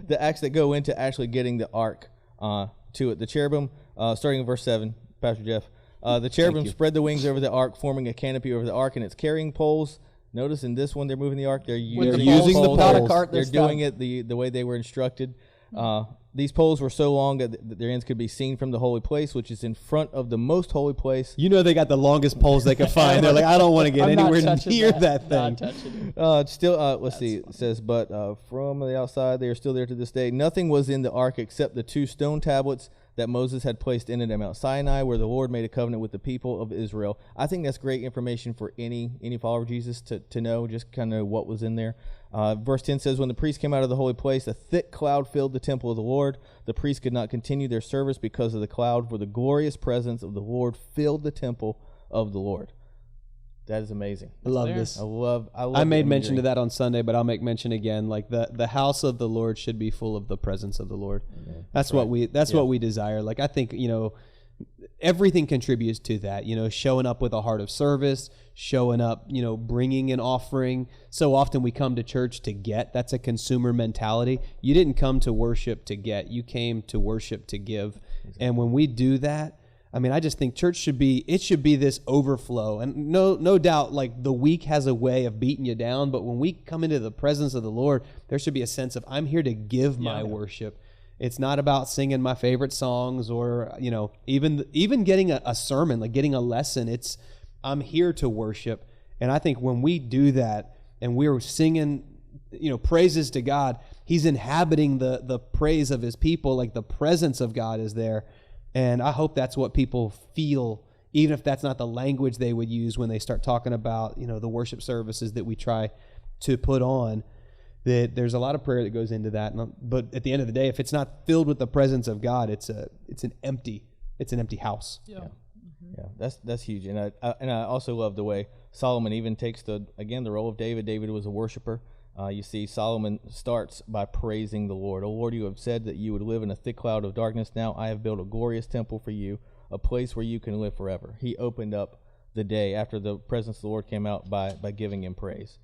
the acts that go into actually getting the ark to it. The cherubim, starting in verse 7, Pastor Jeff. The cherubim spread the wings over the ark, forming a canopy over the ark and its carrying poles. Notice in this one, they're moving the ark. They're With using the the poles, not a poles. cart They're this doing time. it the way they were instructed. These poles were so long that their ends could be seen from the holy place, which is in front of the most holy place. You know they got the longest poles they could find. They're like, I don't want to get I'm not anywhere touching near that thing. Not touching it. It's still, let's see. It says, but from the outside, they are still there to this day. Nothing was in the ark except the 2 stone tablets that Moses had placed in it at Mount Sinai, where the Lord made a covenant with the people of Israel. I think that's great information for any follower of Jesus to know, just kind of what was in there. Verse 10 says, when the priests came out of the holy place, a thick cloud filled the temple of the Lord. The priests could not continue their service because of the cloud, for the glorious presence of the Lord filled the temple of the Lord. That is amazing. I love there. this. I love I made the mention imagery. to that on Sunday, but I'll make mention again. Like the house of the Lord should be full of the presence of the Lord. That's what we desire. Like I think, everything contributes to that, showing up with a heart of service, showing up, bringing an offering. So often we come to church to get. That's a consumer mentality. You didn't come to worship to get. You came to worship to give. Exactly. And when we do that, I mean, I just think church should be this overflow. And no doubt, like the week has a way of beating you down, but when we come into the presence of the Lord, there should be a sense of, I'm here to give my worship. It's not about singing my favorite songs or, even getting a sermon, like getting a lesson. It's, I'm here to worship. And I think when we do that and we're singing, praises to God, He's inhabiting the praise of His people, like the presence of God is there. And I hope that's what people feel, even if that's not the language they would use when they start talking about, the worship services that we try to put on, that there's a lot of prayer that goes into that. But at the end of the day, if it's not filled with the presence of God, it's an empty house. Yeah. Yeah, that's huge, and I also love the way Solomon even takes the role of David. David was a worshiper. You see, Solomon starts by praising the Lord. "O Lord, you have said that you would live in a thick cloud of darkness. Now I have built a glorious temple for you, a place where you can live forever." He opened up the day after the presence of the Lord came out by giving him praise.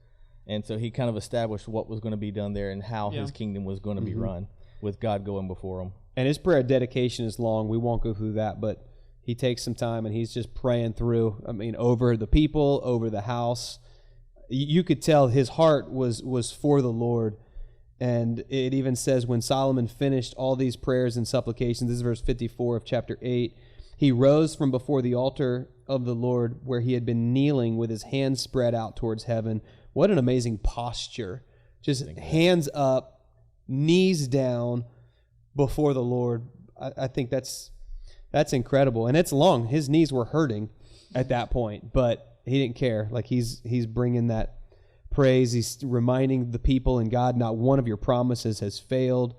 And so he kind of established what was going to be done there and how his kingdom was going to be run, with God going before him. And his prayer dedication is long. We won't go through that, but he takes some time and he's just praying through, over the people, over the house. You could tell his heart was for the Lord. And it even says when Solomon finished all these prayers and supplications, this is verse 54 of chapter 8, he rose from before the altar of the Lord where he had been kneeling with his hands spread out towards heaven. What an amazing posture. Just hands up, knees down before the Lord. I think that's incredible. And it's long. His knees were hurting at that point, but he didn't care. Like he's bringing that praise. He's reminding the people and God, not one of your promises has failed.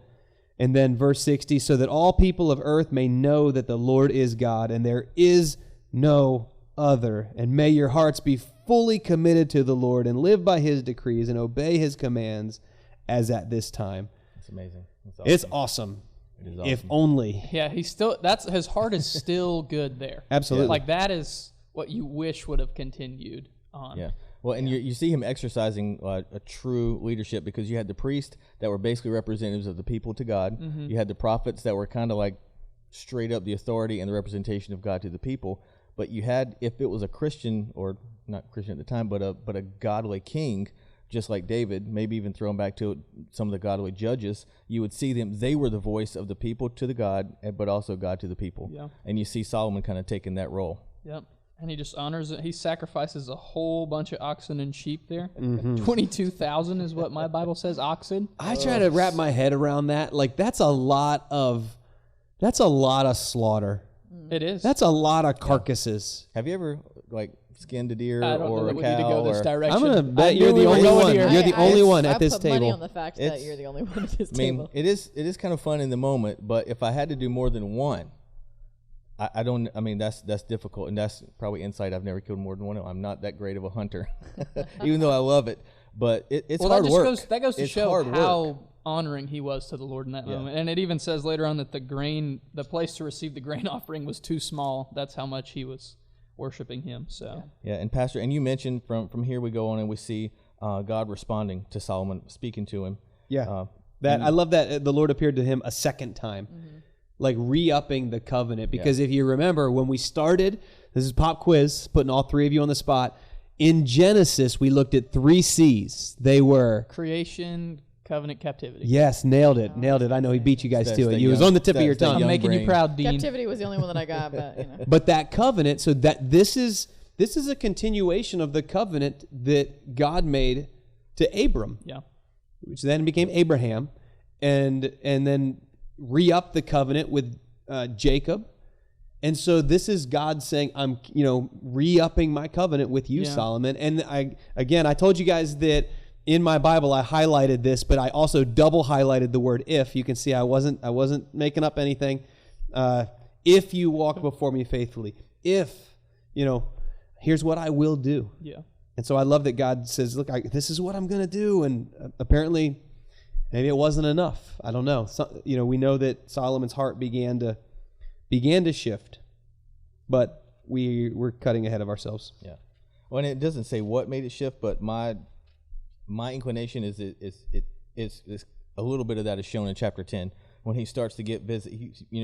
And then verse 60, so that all people of earth may know that the Lord is God and there is no other. And may your hearts be fully committed to the Lord and live by his decrees and obey his commands as at this time. It's amazing. It's awesome. It is awesome. If only. Yeah, his heart is still good there. Absolutely. Like that is what you wish would have continued on. Yeah. Well, and you see him exercising a true leadership, because you had the priests that were basically representatives of the people to God. Mm-hmm. You had the prophets that were kind of like straight up the authority and the representation of God to the people. But you had, if it was a Christian, or not Christian at the time, but a godly king, just like David, maybe even thrown back to some of the godly judges, you would see them, they were the voice of the people to the God, but also God to the people. Yeah. And you see Solomon kind of taking that role. Yep. And he just honors it. He sacrifices a whole bunch of oxen and sheep there. 22,000 is what my Bible says, oxen. I try to wrap my head around that. Like that's a lot of slaughter. It is. That's a lot of carcasses. Have you ever skinned a deer I don't or know a that we cow? need to go this direction. I'm gonna bet you're the only one. You're the only one at this I put money table. on the fact that you're the only one at this I mean, table. it is kind of fun in the moment, but if I had to do more than one, I don't. I mean, that's difficult, and that's probably insight. I've never killed more than one. I'm not that great of a hunter, even though I love it. But it's hard work. That goes to show how honoring he was to the Lord in that moment. And it even says later on that the place to receive the grain offering was too small. That's how much he was worshiping him. So and Pastor, and you mentioned from here we go on and we see God responding to Solomon, speaking to him. I love that the Lord appeared to him a second time. Like re-upping the covenant. Because if you remember, when we started, this is pop quiz, putting all three of you on the spot. In Genesis, we looked at 3 C's. They were creation, covenant, captivity. Yes, nailed it. I know he beat you guys to it. You was on the tip of your tongue. I'm making you proud, Dean. Captivity was the only one that I got, but you know. But that covenant, so that this is a continuation of the covenant that God made to Abram. Yeah. Which then became Abraham, and then re-up the covenant with Jacob. And so this is God saying, I'm, re-upping my covenant with you, Solomon. And I told you guys that in my Bible I highlighted this, but I also double highlighted the word if. You can see I wasn't making up anything. If you walk before me faithfully, here's what I will do. Yeah. And so I love that God says, look, this is what I'm going to do. And apparently maybe it wasn't enough. I don't know. So, we know that Solomon's heart began to shift, but we're cutting ahead of ourselves. Yeah. Well, and it doesn't say what made it shift, but my inclination is a little bit of that is shown in chapter 10 when he starts to get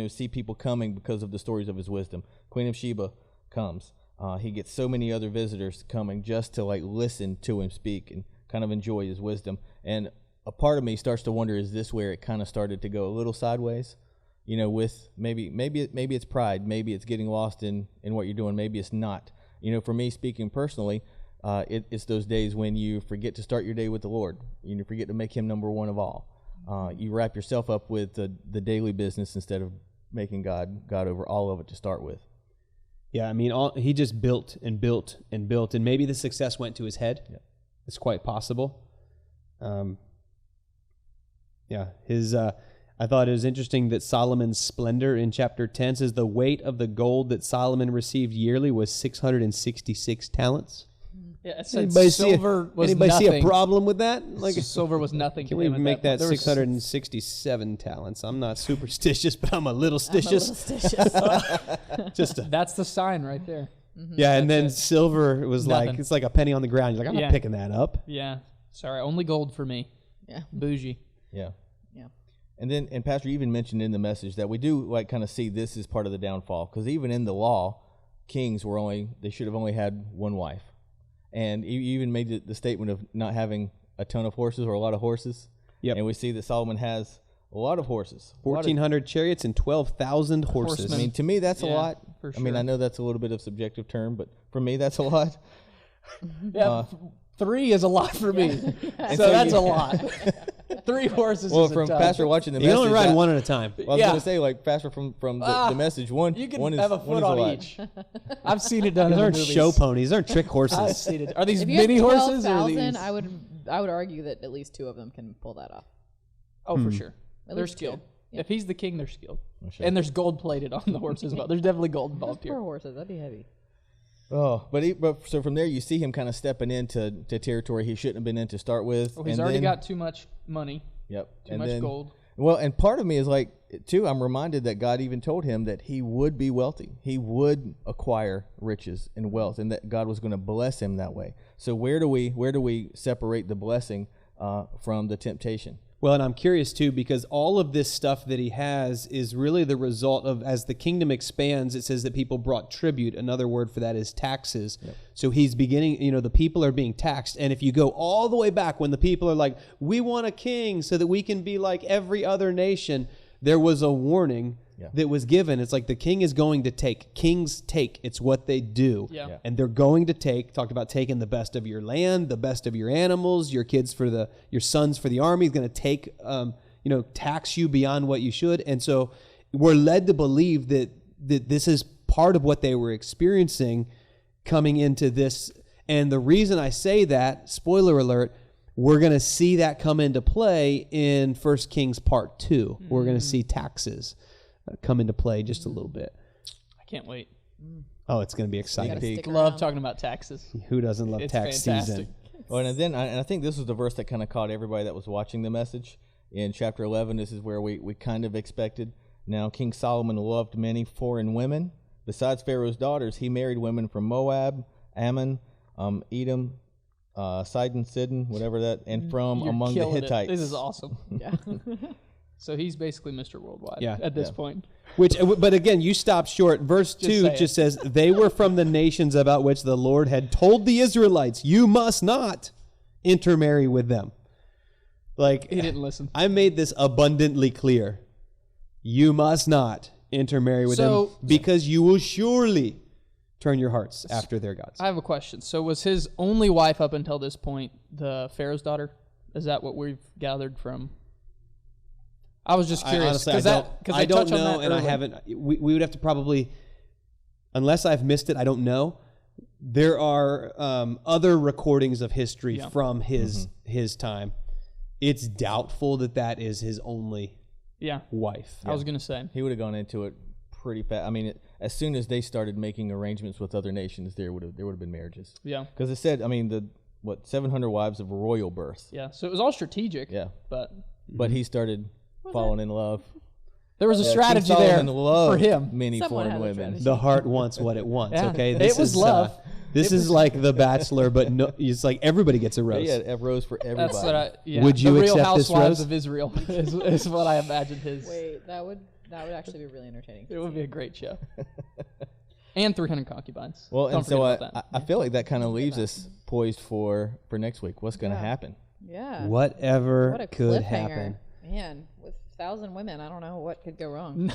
see people coming because of the stories of his wisdom. Queen of Sheba comes. He gets so many other visitors coming just to listen to him speak and kind of enjoy his wisdom. And a part of me starts to wonder, is this where it kind of started to go a little sideways? With maybe it's pride, maybe it's getting lost in what you're doing, maybe it's not. For me, speaking personally, it's those days when you forget to start your day with the Lord. You forget to make him number one of all. You wrap yourself up with the daily business instead of making God over all of it to start with. Yeah, I mean, he just built and built and built, and maybe the success went to his head. Yeah. It's quite possible. I thought it was interesting that Solomon's splendor in chapter 10 says the weight of the gold that Solomon received yearly was 666 talents. Yeah, it said silver was nothing. See a problem with that? Like silver was nothing. Can we make that 667 talents? I'm not superstitious, but I'm a little stitious. That's the sign right there. Mm-hmm. Yeah, and then silver was nothing. Like, it's like a penny on the ground. You're like, I'm not picking that up. Yeah. Sorry, only gold for me. Yeah. Bougie. Yeah. And Pastor, you even mentioned in the message that we do like kind of see this as part of the downfall, because even in the law, kings they should have only had one wife. And you even made the statement of not having a ton of horses or a lot of horses. Yep. And we see that Solomon has a lot of horses. 1,400 chariots and 12,000 horses. Horsemen. I mean, to me, that's a lot. For sure. I mean, I know that's a little bit of subjective term, but for me, that's a lot. Yeah, 3 is a lot for me. So that's a lot. 3 horses. Well, is from a ton. Pastor watching the you message, only ride one at a time. Well, I was going to say, like Pastor from the message, one you can one is, have a one foot is on a lot. each. I've seen it done. These in aren't the movies. show ponies. These aren't trick horses. I've seen it. Are these If you mini have horses? Or 12,000, these? I would argue that at least 2 of them can pull that off. Oh, for sure. At They're least 2. skilled. Yeah. If he's the king, they're skilled. Sure. And there's gold plated on the horses as well. There's definitely gold involved here. 4 horses, that'd be heavy. Oh, but so from there you see him kind of stepping into territory he shouldn't have been in to start with. Well, he's already got too much money. Yep. Too much gold. Well, and part of me is like, too, I'm reminded that God even told him that he would be wealthy. He would acquire riches and wealth, and that God was going to bless him that way. So where do we separate the blessing from the temptation? Well, and I'm curious, too, because all of this stuff that he has is really the result of, as the kingdom expands, it says that people brought tribute. Another word for that is taxes. Yep. So he's beginning, the people are being taxed. And if you go all the way back when the people are like, we want a king so that we can be like every other nation, there was a warning that was given. It's like the king is going to take. Kings take. It's what they do. Yeah. And they're going to take. Talked about taking the best of your land, the best of your animals, your kids your sons for the army. He's going to take, tax you beyond what you should. And so we're led to believe that this is part of what they were experiencing coming into this. And the reason I say that, spoiler alert, we're going to see that come into play in 1 Kings Part 2. Mm. We're going to see taxes come into play just a little bit. I can't wait. Oh, it's going to be exciting. Love talking about taxes. Who doesn't love tax season? Well, and then I think this was the verse that kind of caught everybody that was watching the message. In chapter 11, this is where we kind of expected. Now, King Solomon loved many foreign women. Besides Pharaoh's daughters, he married women from Moab, Ammon, Edom, Sidon, whatever that, and from among the Hittites. This is awesome. Yeah. So he's basically Mr. Worldwide at this point. But again, you stop short. Verse 2 just says, they were from the nations about which the Lord had told the Israelites, you must not intermarry with them. Like, he didn't listen. I made this abundantly clear. You must not intermarry with them because you will surely turn your hearts after their gods. I have a question. So was his only wife up until this point the Pharaoh's daughter? Is that what we've gathered from? I was just curious. Honestly, I don't know, and I haven't. We would have to probably, unless I've missed it, I don't know. There are other recordings of history from his time. It's doubtful that is his only wife. I was going to say. He would have gone into it pretty fast. I mean, as soon as they started making arrangements with other nations, there would have been marriages. Yeah. Because it said, 700 wives of royal birth. Yeah, so it was all strategic. Yeah. But he started falling in love. There was a strategy there for him. Many foreign women. The heart wants what it wants. Yeah. Okay, it was love. This is like The Bachelor, but no, it's like everybody gets a rose. Yeah, a rose for everybody. That's what Would you the Real accept this Housewives rose? of Israel is what I imagine his. Wait, that would actually be really entertaining. It would be a great show. And 300 concubines. Well, and so I feel like that kind of leaves us poised for next week. What's going to happen? Yeah. Whatever What a could cliffhanger. happen. Man, with 1,000 women, I don't know what could go wrong.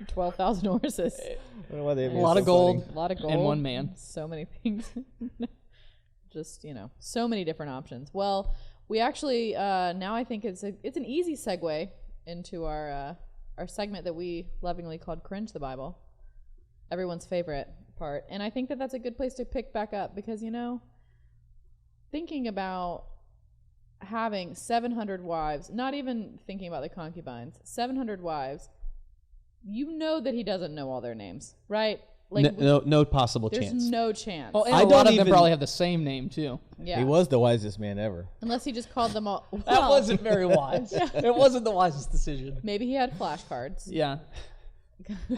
12,000 horses. I don't know why they A lot of gold. A lot of gold. And one man. So many things. Just, so many different options. Well, we actually, now I think it's an easy segue into our segment that we lovingly called Cringe the Bible. Everyone's favorite part. And I think that's a good place to pick back up because, thinking about having 700 wives, not even thinking about the concubines, 700 wives, you know that he doesn't know all their names, right? Like no possible there's chance. no chance. Oh, and I a lot don't of them even- probably have the same name too. Yeah. He was the wisest man ever. Unless he just called them all. That Well, wasn't very wise. It wasn't the wisest decision. maybe he had flashcards. Yeah.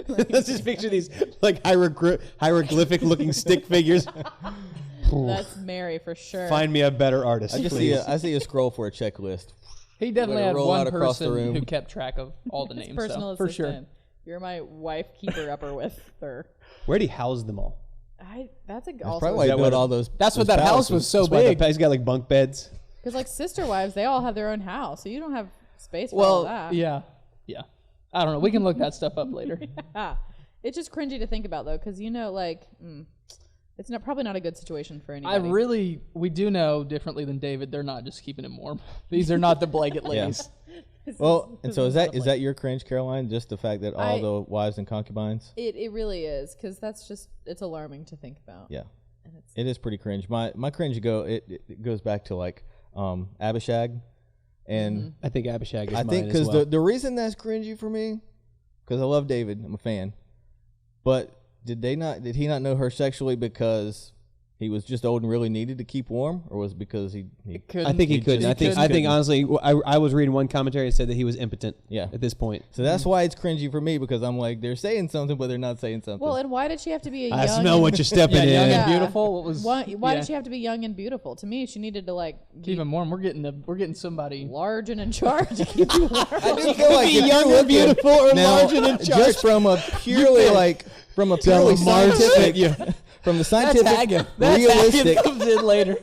Let's just picture these like hieroglyphic looking stick figures. That's Mary for sure. Find me a better artist, I just please. I see a scroll for a checklist. He definitely Let it had roll one out across the person room. who kept track of all the His names. personal So, for sure. assistant. You're my wife keeper upper with her. Where'd he house them all? That's That's also probably why he that built what- all those. That's what those that house palaces. was so That's why big. he's got like bunk beds. because like sister wives, they all have their own house, so you don't have space for all Well, that. yeah. I don't know. We can look that stuff up later. Ah, it's just cringy to think about though, because it's probably not a good situation for anybody. We do know differently than David. They're not just keeping him warm. These are not the blanket ladies. Well, and so is that your cringe, Caroline? Just the fact that all the wives and concubines? It really is, because it's alarming to think about. Yeah, And it's, it is pretty cringe. My cringe it goes back to like Abishag, and I think Abishag is I mine think as because well. the reason that's cringy for me, because I love David, I'm a fan, but did he not know her sexually because he was just old and really needed to keep warm, or was it because he I think he couldn't. I think honestly, I was reading one commentary that said that he was impotent. Yeah. At this point. So that's why it's cringy for me, because I'm like, they're saying something, but they're not saying something. well, and why did she have to be a I young? smell what you're stepping in. Young Yeah. and beautiful. What was Why yeah. did she have to be young and beautiful? To me, she needed to like keep be him warm? We're getting somebody. large and in charge to keep you warm. I just feel like be if young you're and looking beautiful or now, large and in charge. just from a purely scientific, from the scientific realistic, comes in later.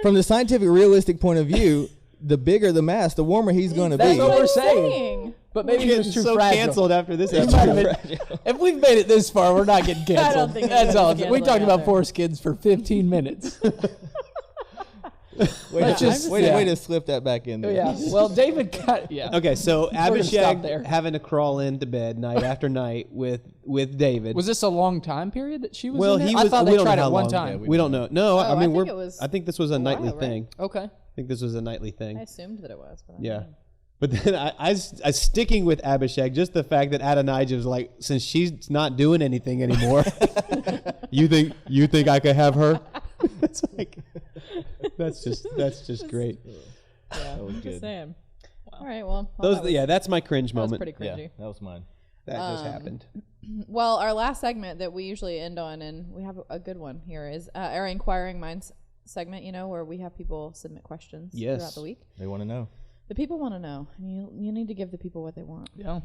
from the scientific realistic point of view, the bigger the mass, the warmer he's going to That's be. what we're I'm saying. But maybe he was too so fragile. canceled after this He might episode. have been- if we've made it this far, we're not getting canceled. I don't think That's all. anybody's We canceling talked out about there. foreskins for 15 minutes. Way yeah. to slip that back in there. Yeah. Well, David got Okay, so gonna stop Abishag there. having to crawl into bed night after night with David. Was this a long time period that she was well, in there? he I was. thought we they don't tried know it how one long. time. We don't know. No, I mean I think this was a nightly while, right? thing. Okay. I think this was a nightly thing. I assumed that it was. But I Yeah. don't know. But then I sticking with Abishag, just the fact that Adonijah was like, since she's not doing anything anymore, you think I could have her? It's like that's just great. Yeah, was I'm just good. saying. All right, well, that's my cringe that was moment. pretty cringy. Yeah, that was mine. That just happened. Well, our last segment that we usually end on, and we have a good one here, is our Inquiring Minds segment, where we have people submit questions throughout the week. They want to know. The people want to know, and you need to give the people what they want. Yeah.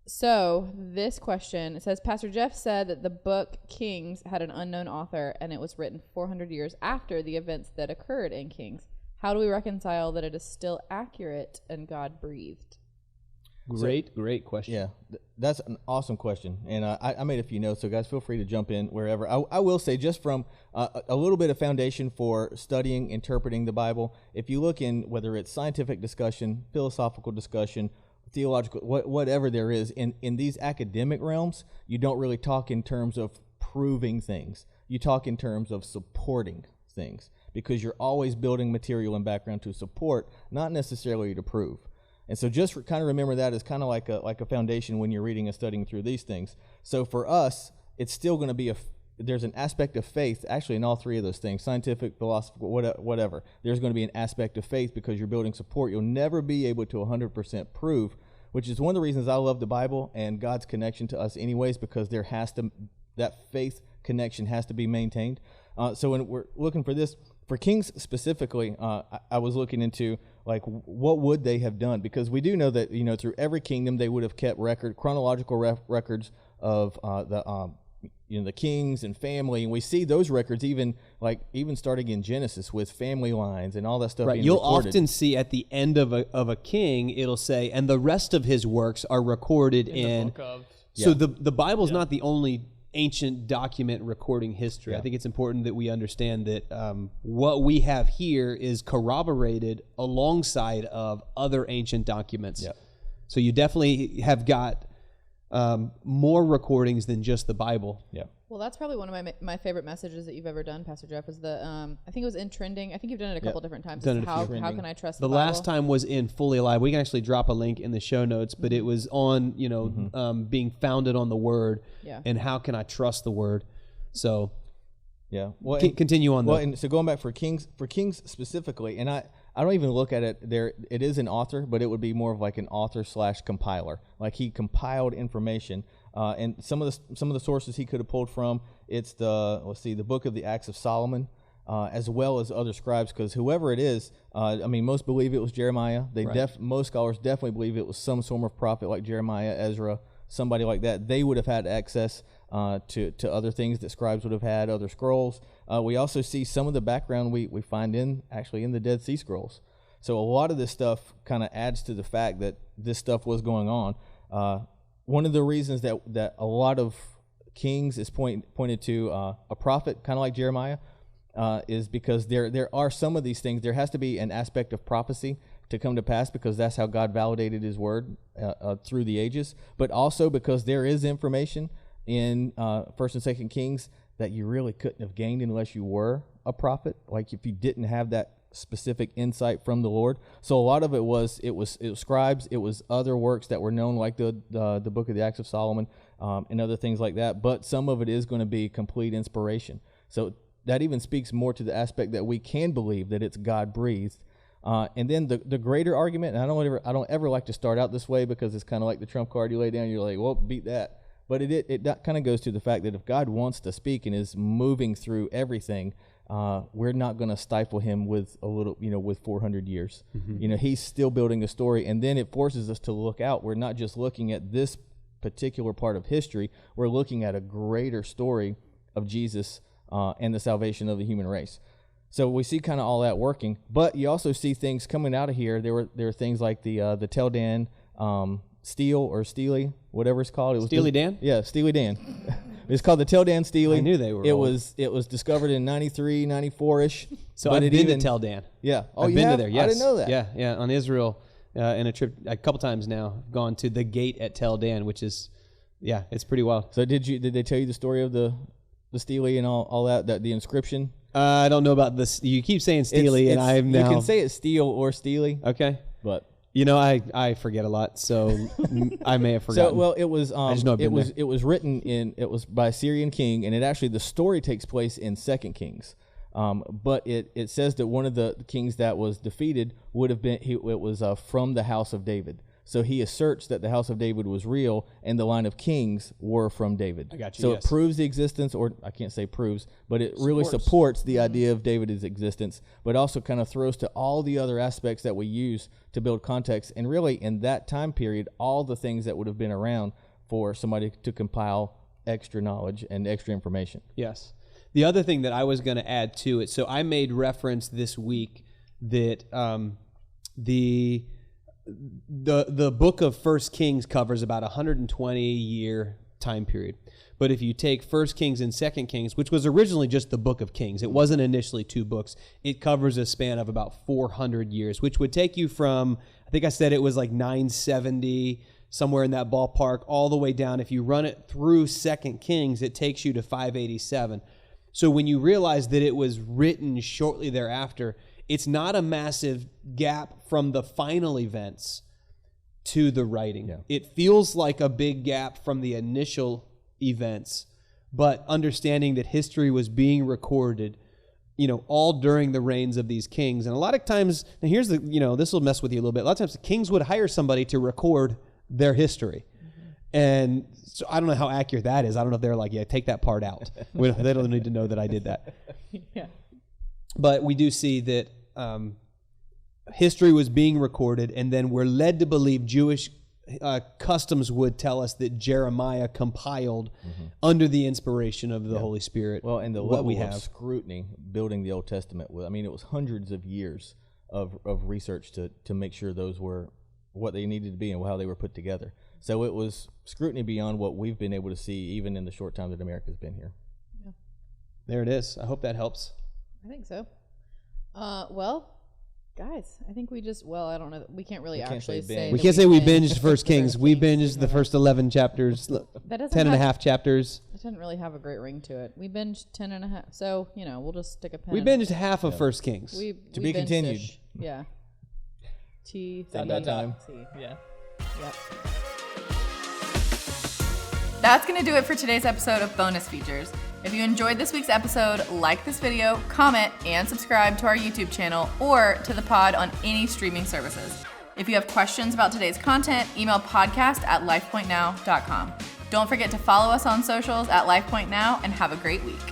So this question, it says, Pastor Jeff said that the book Kings had an unknown author, and it was written 400 years after the events that occurred in Kings. How do we reconcile that it is still accurate and God-breathed? Great question. Yeah, that's an awesome question, and I made a few notes, so guys, feel free to jump in wherever. I will say, just from a little bit of foundation for studying, interpreting the Bible, if you look in whether it's scientific discussion, philosophical discussion, theological, whatever there is, in these academic realms, you don't really talk in terms of proving things. You talk in terms of supporting things, because you're always building material and background to support, not necessarily to prove. And so just kind of remember that as kind of like a foundation when you're reading and studying through these things. So for us, it's still going to be there's an aspect of faith, actually, in all three of those things, scientific, philosophical, whatever. There's going to be an aspect of faith because you're building support. You'll never be able to 100% prove, which is one of the reasons I love the Bible and God's connection to us anyways, because that faith connection has to be maintained. So when we're looking for this, for Kings specifically, I was looking into like what would they have done, because we do know that through every kingdom they would have kept chronological records of the kings and family, and we see those records even starting in Genesis with family lines and all that stuff. Right, being you'll recorded. often see at the end of a king, it'll say, and the rest of his works are recorded in. The book of. So the Bible's not the only ancient document recording history. I think it's important that we understand that what we have here is corroborated alongside of other ancient documents. Yep. So you definitely have got more recordings than just the Bible. Yeah. Well, that's probably one of my favorite messages that you've ever done, Pastor Jeff, was the, I think it was in Trending. I think you've done it a couple different times. How can I trust the Bible? The last time was in Fully Alive. We can actually drop a link in the show notes, but it was on, being founded on the Word and how can I trust the Word. So, well, continue on. And so going back for Kings specifically, and I don't even look at it there. It is an author, but it would be more of like an author / compiler. Like he compiled information, and some of the sources he could have pulled from. It's the book of the Acts of Solomon, as well as other scribes, because whoever it is, most believe it was Jeremiah. Most scholars definitely believe it was some sort of prophet like Jeremiah, Ezra, somebody like that. They would have had access to other things that scribes would have had, other scrolls. We also see some of the background we find in the Dead Sea Scrolls. So a lot of this stuff kind of adds to the fact that this stuff was going on. One of the reasons that a lot of Kings is pointed to a prophet, kind of like Jeremiah, is because there are some of these things. There has to be an aspect of prophecy to come to pass, because that's how God validated his word through the ages, but also because there is information in 1st and 2nd Kings that you really couldn't have gained unless you were a prophet, like if you didn't have that specific insight from the Lord. So a lot of it was scribes, it was other works that were known, like the book of the Acts of Solomon, and other things like that, but some of it is going to be complete inspiration. So that even speaks more to the aspect that we can believe that it's God-breathed. And then the greater argument, and I don't ever like to start out this way, because it's kind of like the trump card you lay down, you're like, well, beat that. But it kind of goes to the fact that if God wants to speak and is moving through everything, we're not going to stifle him with a little, with 400 years. Mm-hmm. He's still building a story, and then it forces us to look out. We're not just looking at this particular part of history. We're looking at a greater story of Jesus and the salvation of the human race. So we see kind of all that working, but you also see things coming out of here. There were things like the Tel Dan Stele or Steely, whatever it's called. It was Steely Dan? Yeah, Steely Dan. It's called the Tel Dan Steely. I knew they were. It was discovered in 93, 94-ish. So I've been to Tel Dan. Yeah. Oh, I've been to there. Yes. I didn't know that. Yeah, on Israel, in a trip a couple times now. I've gone to the gate at Tel Dan, which is, it's pretty wild. So did they tell you the story of the Steely and all that the inscription? I don't know about this. You keep saying Steely, and I'm now. You can say it's Steel or Steely. Okay, but I forget a lot, so I may have forgotten. So well, it was I just know it was written it was by a Syrian king, and the story takes place in 2 Kings. But it says that one of the kings that was defeated would have been it was from the house of David. So he asserts that the house of David was real, and the line of kings were from David. I got you. So yes. It proves the existence, or I can't say proves, but it really supports the idea of David's existence, but also kind of throws to all the other aspects that we use to build context. And really, in that time period, all the things that would have been around for somebody to compile extra knowledge and extra information. Yes. The other thing that I was going to add to it, so I made reference this week that the book of 1 Kings covers about 120-year time period. But if you take 1 Kings and 2 Kings, which was originally just the book of Kings, it wasn't initially 2 books, it covers a span of about 400 years, which would take you from, I think I said it was like 970, somewhere in that ballpark, all the way down. If you run it through 2 Kings, it takes you to 587. So when you realize that it was written shortly thereafter, it's not a massive gap from the final events to the writing. Yeah. It feels like a big gap from the initial events, but understanding that history was being recorded, all during the reigns of these kings. And a lot of times, and here's this will mess with you a little bit. A lot of times the kings would hire somebody to record their history. Mm-hmm. And so I don't know how accurate that is. I don't know if they're like, take that part out. They don't need to know that I did that. Yeah. But we do see that history was being recorded, and then we're led to believe Jewish customs would tell us that Jeremiah compiled under the inspiration of the Holy Spirit. Well, and the level of scrutiny building the Old Testament, it was hundreds of years of research to make sure those were what they needed to be and how they were put together. So it was scrutiny beyond what we've been able to see even in the short time that America's been here. Yeah. There it is. I hope that helps. I think so. Well, guys, I think we just, I don't know. We can't really actually say. We can't say we binged 1 Kings. We binged the first 11 chapters, 10 and a half chapters. It didn't really have a great ring to it. We binged 10 and a half. So, we'll just stick a pin. We binged half of First Kings. We to be continued. Yeah. T. That time. C. Yeah. Yep. That's going to do it for today's episode of Bonus Features. If you enjoyed this week's episode, like this video, comment, and subscribe to our YouTube channel or to the pod on any streaming services. If you have questions about today's content, email podcast@lifepointnow.com. Don't forget to follow us on socials at LifePoint Now, and have a great week.